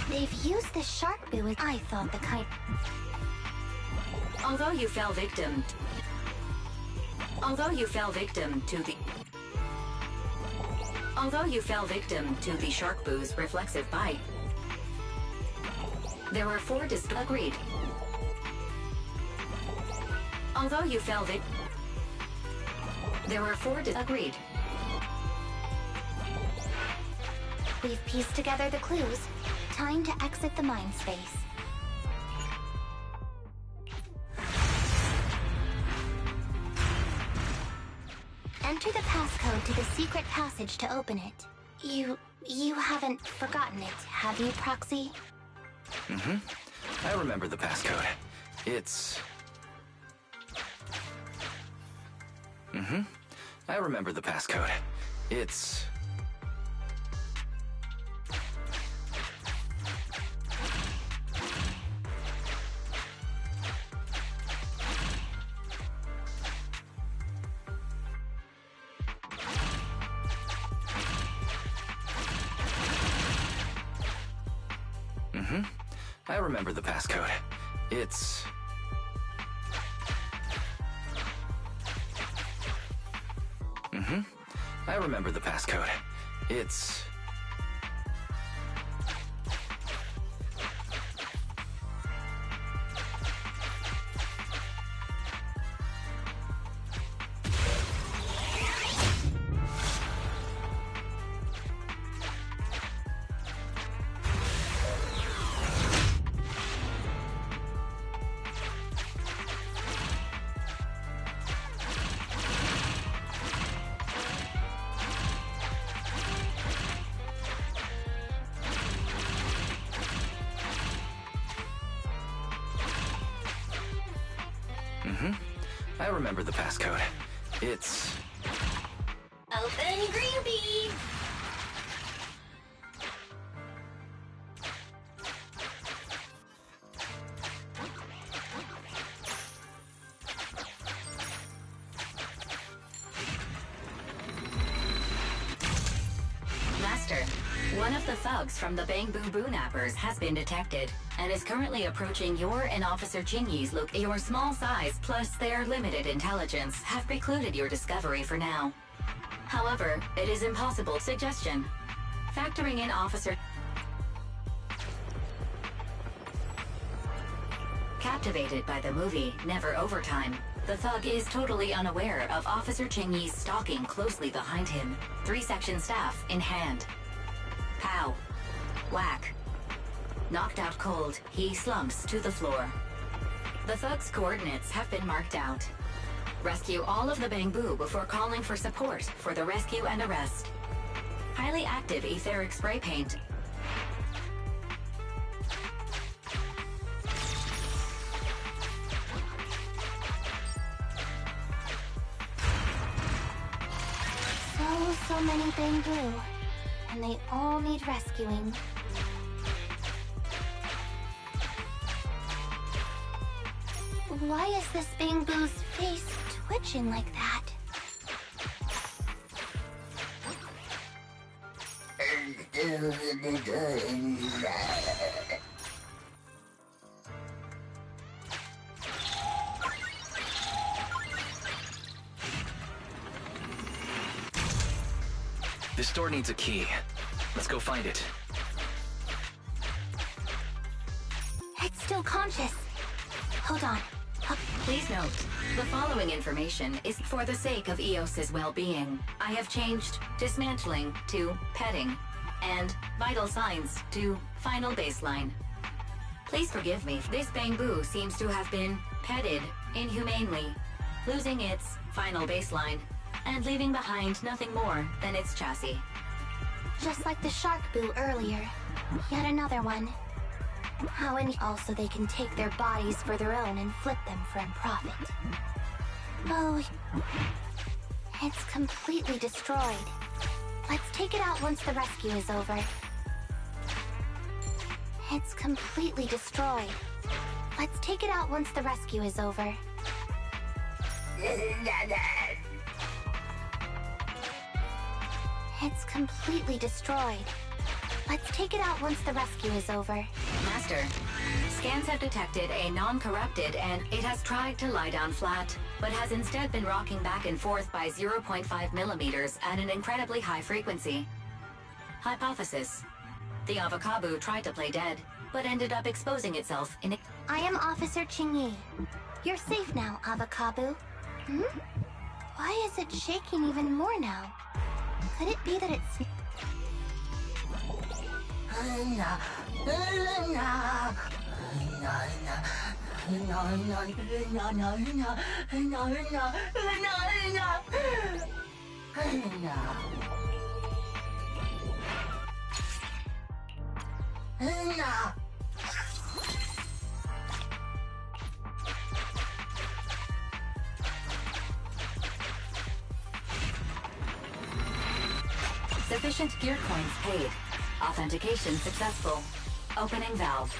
They've used the shark boo as I thought the kind. Although you fell victim to the shark boo's reflexive bite, there were 4 agreed. Although you fell victim, there were 4 agreed. We've pieced together the clues. Time to exit the mind space. Enter the passcode to the secret passage to open it. You haven't forgotten it, have you, Proxy? I remember the passcode. It's... I remember the passcode. It's... I remember the passcode. It's... I remember the passcode. It's... I remember the passcode. It's... Open green bean! Master, one of the thugs from the Bang-Boo Boo-Nappers has been detected and is currently approaching your and Officer Chingy's look. Your small size plus their limited intelligence have precluded your discovery for now. However, it is impossible. Suggestion. Factoring in Officer... Captivated by the movie Never Overtime, the thug is totally unaware of Officer Chingy's stalking closely behind him. 3-section staff in hand. Pow. Whack. Knocked out cold, he slumps to the floor. The thug's coordinates have been marked out. Rescue all of the Bang-Boo before calling for support for the rescue and arrest. Highly active etheric spray paint. So many Bang-Boo, and they all need rescuing. Why is this Bang-Boo's face twitching like that? This door needs a key. Let's go find it. It's still conscious. Hold on. Please note, the following information is for the sake of EOS's well-being. I have changed dismantling to petting, and vital signs to final baseline. Please forgive me, this Bang-Boo seems to have been petted inhumanely, losing its final baseline, and leaving behind nothing more than its chassis. Just like the shark boo earlier. Yet another one. Also they can take their bodies for their own and flip them for a profit. Oh, it's completely destroyed. Let's take it out once the rescue is over. It's completely destroyed. Let's take it out once the rescue is over. It's completely destroyed. Let's take it out once the rescue is over. Master, scans have detected a non-corrupted and it has tried to lie down flat, but has instead been rocking back and forth by 0.5 millimeters at an incredibly high frequency. Hypothesis. The Avakabu tried to play dead, but ended up exposing itself in a... I am Officer Chingyi. You're safe now, Avakabu. Hmm? Why is it shaking even more now? Could it be that it's... Sufficient gear coins paid. Authentication successful. Opening valve.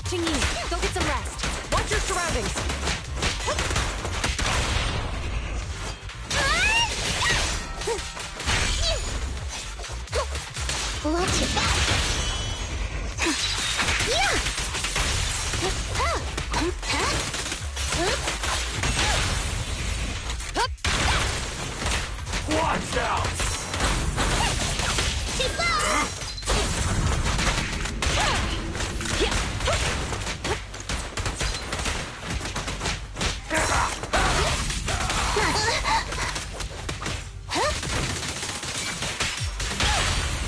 Chingyi, go get some rest. Watch your surroundings. Watch it back. Yeah. Watch out! Too low.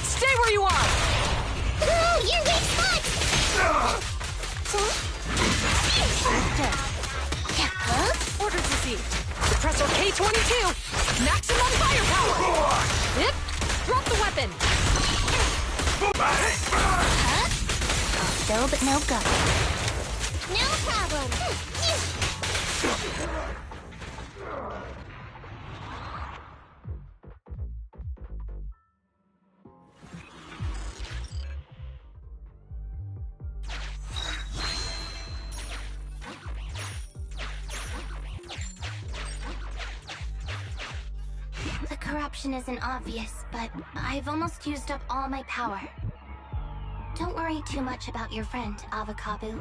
Stay where you are! Oh, you're weak spot. Orders received. Suppressor K-22. Maximum firepower. Yep. Drop the weapon. Go, but no go. No problem. The corruption isn't obvious, but I've almost used up all my power. Don't worry too much about your friend, Avakabu.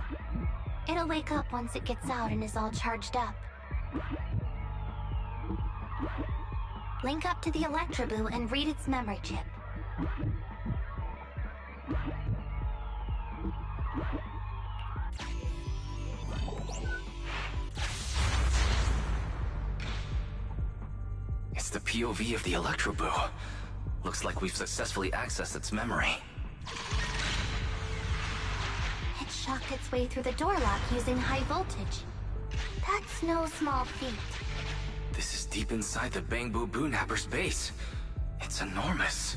It'll wake up once it gets out and is all charged up. Link up to the Electroboo and read its memory chip. It's the POV of the Electroboo. Looks like we've successfully accessed its memory. It shocked its way through the door lock using high voltage. That's no small feat. This is deep inside the Bangbu Boonapper's base. It's enormous.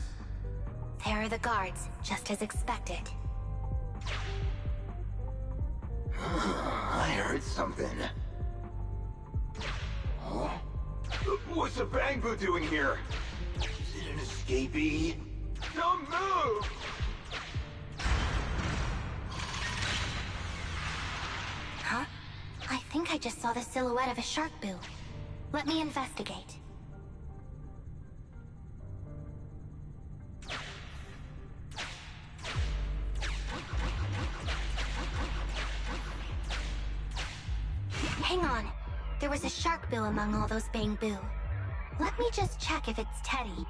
There are the guards, just as expected. I heard something. Huh? What's the Bangbu doing here? Is it an escapee? Don't move! Huh? I think I just saw the silhouette of a shark boo. Let me investigate. Hang on. There was a shark boo among all those Bangbu. Let me just check if it's Teddy.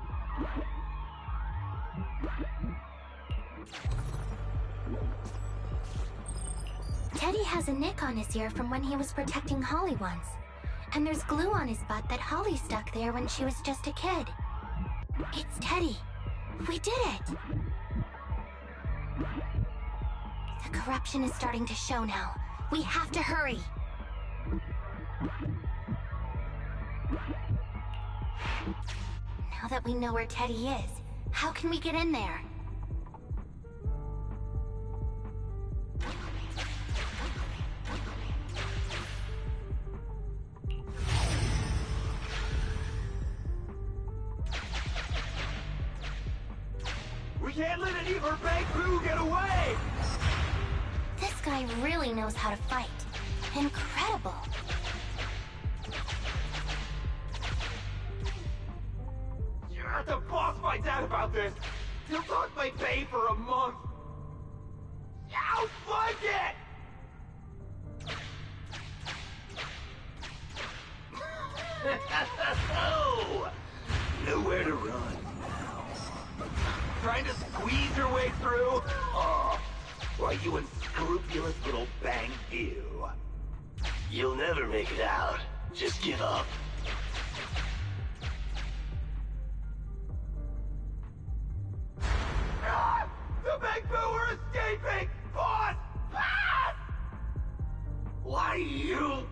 Teddy has a nick on his ear from when he was protecting Holly once. And there's glue on his butt that Holly stuck there when she was just a kid. It's Teddy. We did it! The corruption is starting to show now. We have to hurry! Now that we know where Teddy is, how can we get in there? We can't let any of our bang boo get away! This guy really knows how to fight. Incredible. Yeah, the boss finds out about this. He'll talk my pay for a month. I'll fund it! Nowhere to run now. Trying to squeeze your way through? Oh, why, you unscrupulous little bang you. You'll never make it out. Just give up. Ah! The bang boo are escaping! Boss! Ah! Why you?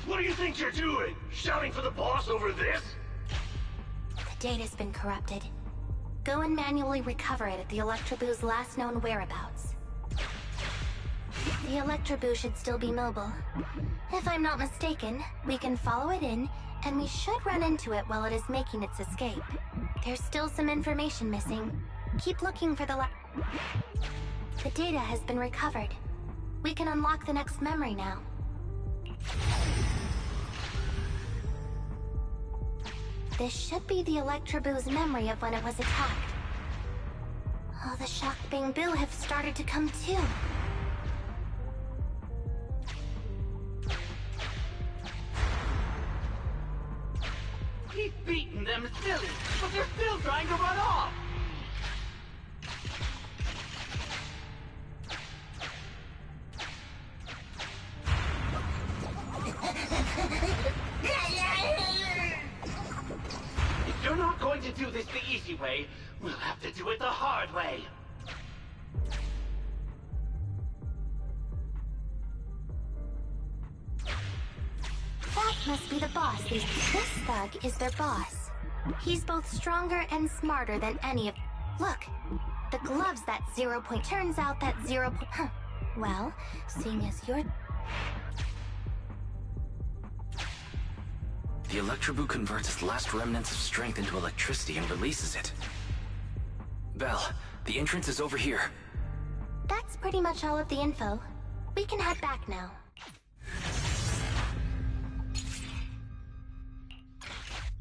What do you think you're doing? Shouting for the boss over this? The data's been corrupted. Go and manually recover it at the Electroboo's last known whereabouts. The Electroboo should still be mobile. If I'm not mistaken, we can follow it in, and we should run into it while it is making its escape. There's still some information missing. Keep looking for the The data has been recovered. We can unlock the next memory now. This should be the Electroboo's memory of when it was attacked. Oh, the shocked Bang Boo have started to come too. He's beaten them silly, but they're still trying to run off! If you're not going to do this the easy way, we'll have to do it the hard way. That must be the boss. This thug is their boss. He's both stronger and smarter than any of... Look! The gloves that 0 point... Turns out that 0 point... Huh. Well, seeing as you're... The Electroboo converts its last remnants of strength into electricity and releases it. Belle, the entrance is over here. That's pretty much all of the info. We can head back now.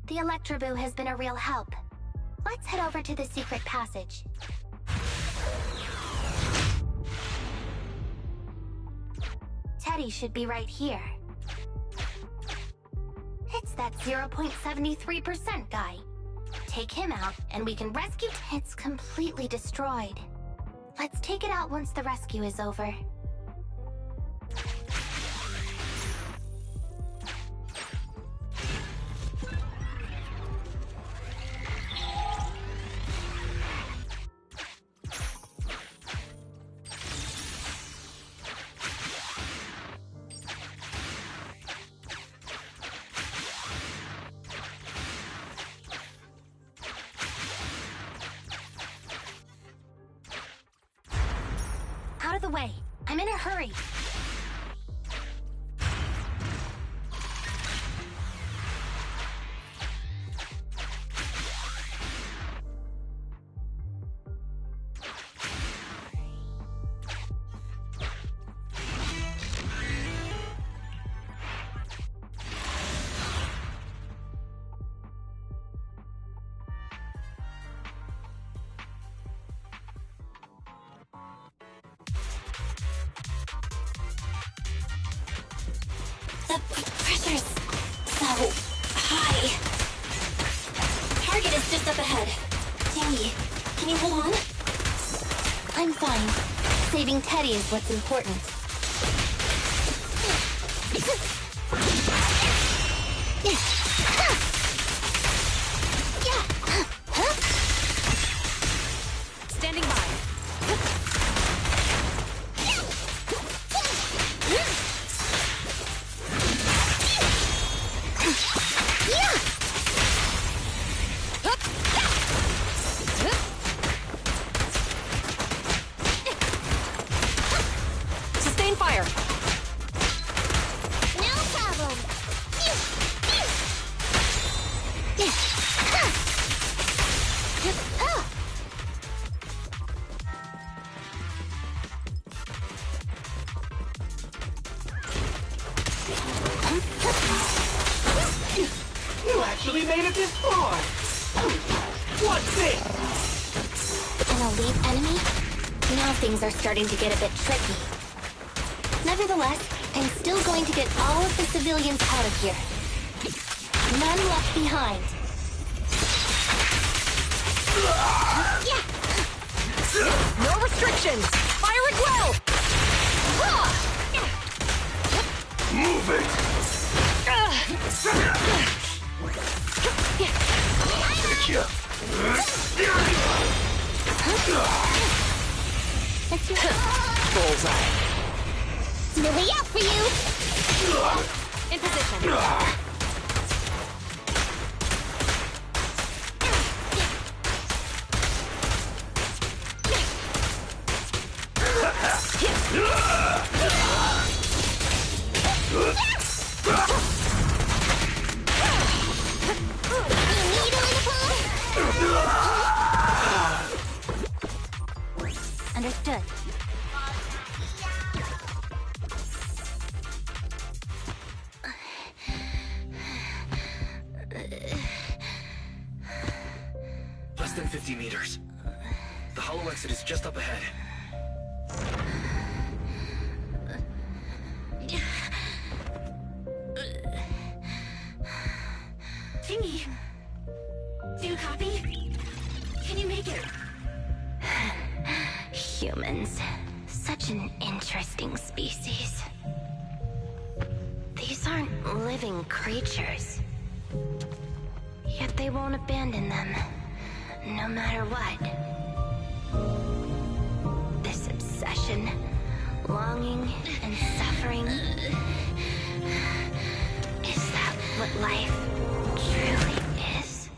The Electroboo has been a real help. Let's head over to the secret passage. Teddy should be right here. It's that 0.73% guy. Take him out, and we can rescue... It's completely destroyed. Let's take it out once the rescue is over. Out of the way. I'm in a hurry. The pressure's so high. Target is just up ahead. Teddy, can you hold on? I'm fine. Saving Teddy is what's important. Standing by. elite enemy? Now things are starting to get a bit tricky. Nevertheless, I'm still going to get all of the civilians out of here. None left behind. No restrictions! Fire at will! Move it! Gotcha. Bullseye. No way out for you! In position. Understood. Less than 50 meters. The hollow exit is just up ahead. Jingy, do you copy? Can you make it? Humans. Such an interesting species. These aren't living creatures. Yet they won't abandon them, no matter what. This obsession, longing, and suffering. Is that what life truly is?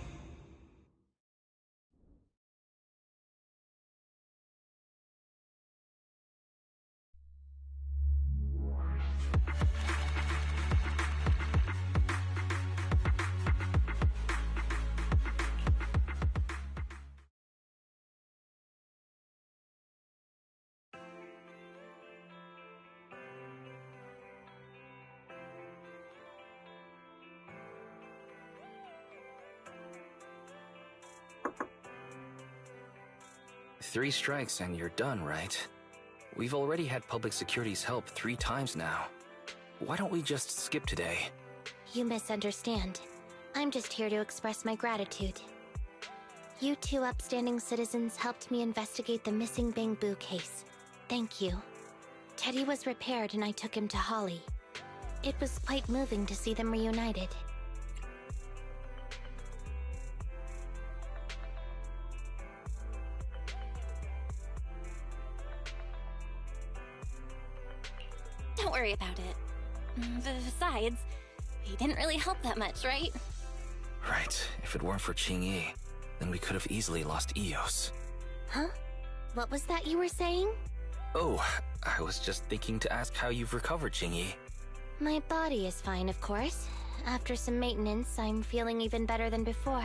Three strikes and you're done, right? We've already had public security's help 3 times now. Why don't we just skip today? You misunderstand. I'm just here to express my gratitude. You 2 upstanding citizens helped me investigate the missing Bangbu case. Thank you. Teddy was repaired and I took him to Holly. It was quite moving to see them reunited. Don't worry about it. Besides, he didn't really help that much, right? Right. If it weren't for Qingyi, then we could have easily lost Eos. Huh? What was that you were saying? Oh, I was just thinking to ask how you've recovered, Qingyi. My body is fine, of course. After some maintenance, I'm feeling even better than before.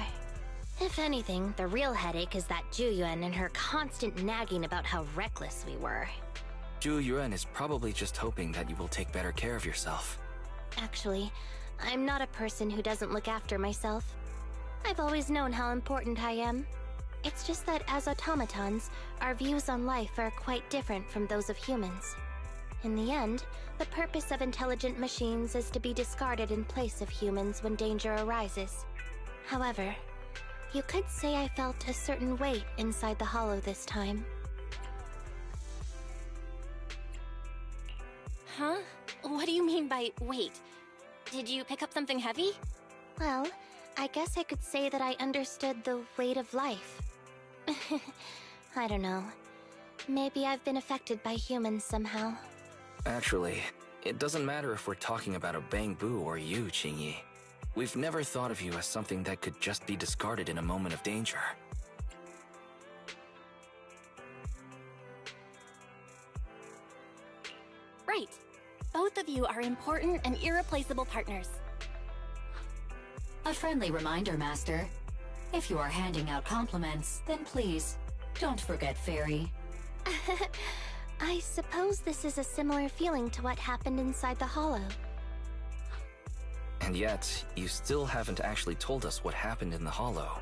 If anything, the real headache is that Juyuan and her constant nagging about how reckless we were. Zhu Yuan is probably just hoping that you will take better care of yourself. Actually, I'm not a person who doesn't look after myself. I've always known how important I am. It's just that as automatons, our views on life are quite different from those of humans. In the end, the purpose of intelligent machines is to be discarded in place of humans when danger arises. However, you could say I felt a certain weight inside the hollow this time. Huh? What do you mean by weight? Did you pick up something heavy? Well, I guess I could say that I understood the weight of life. I don't know. Maybe I've been affected by humans somehow. Actually, it doesn't matter if we're talking about a Bangbu or you, Qingyi. We've never thought of you as something that could just be discarded in a moment of danger. Right. Both of you are important and irreplaceable partners. A friendly reminder, Master. If you are handing out compliments, then please, don't forget Fairy. I suppose this is a similar feeling to what happened inside the hollow. And yet, you still haven't actually told us what happened in the hollow.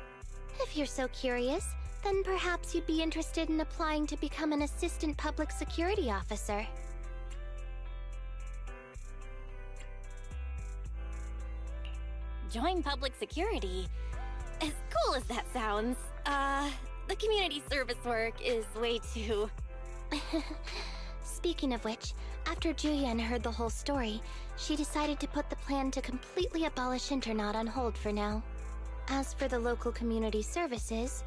If you're so curious, Then perhaps you'd be interested in applying to become an assistant public security officer. Join public security? As cool as that sounds, the community service work is way too... Speaking of which, after Juyen heard the whole story, she decided to put the plan to completely abolish Internaut on hold for now. As for the local community services,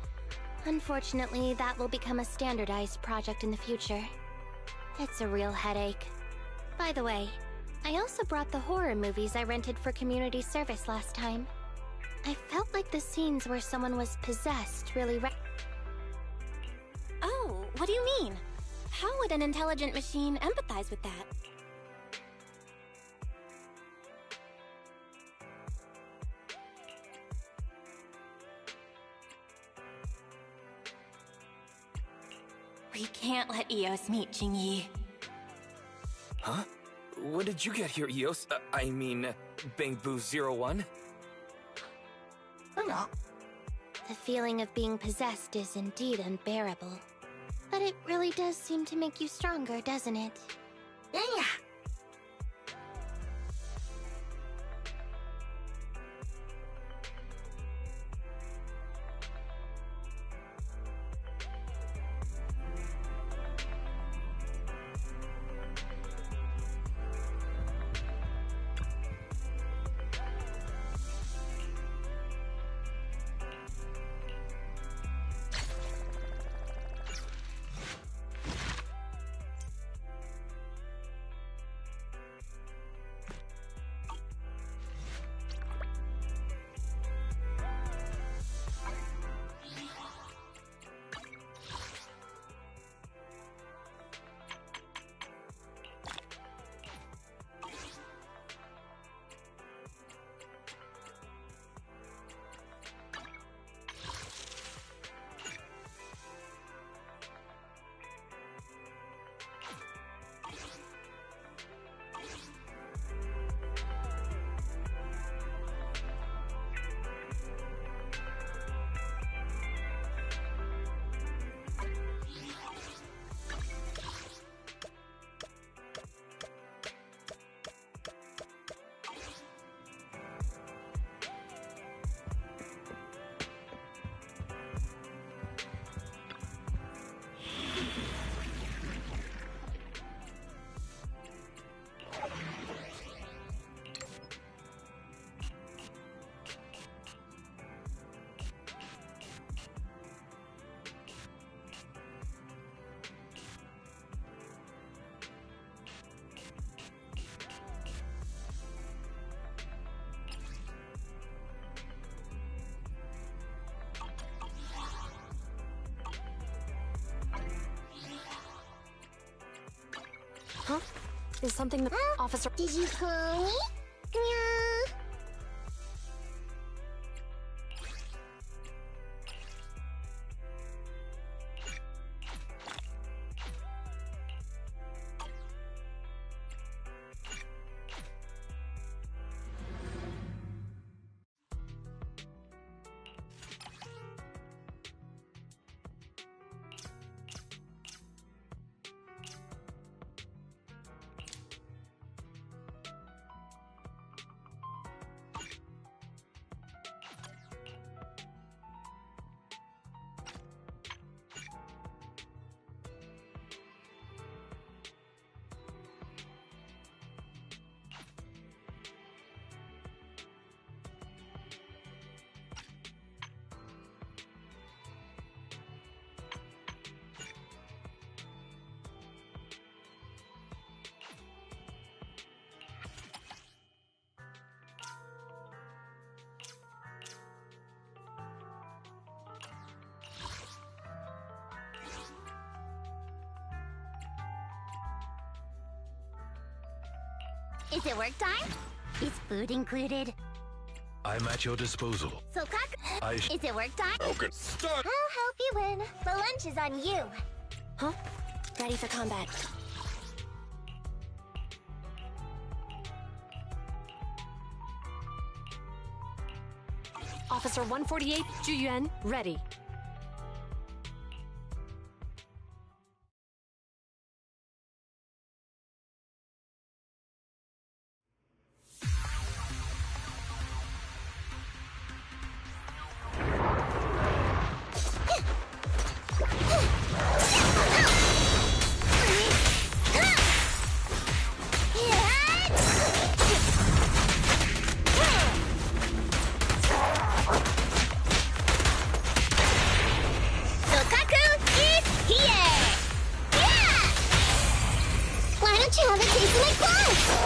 unfortunately, that will become a standardized project in the future. It's a real headache. By the way, I also brought the horror movies I rented for community service last time. I felt like the scenes where someone was possessed really Oh, what do you mean? How would an intelligent machine empathize with that? We can't let Eos meet Jingyi. Huh? When did you get here, Eos? I mean, Bangboo 01? The feeling of being possessed is indeed unbearable. But it really does seem to make you stronger, doesn't it? Yeah. Huh? Is something the officer... Did you call me? Yeah. Is it work time? Is food included? I'm at your disposal. So, is it work time? Okay, start! I'll help you win. The lunch is on you. Huh? Ready for combat. Officer 148, Juyen, ready. chasing like bugs!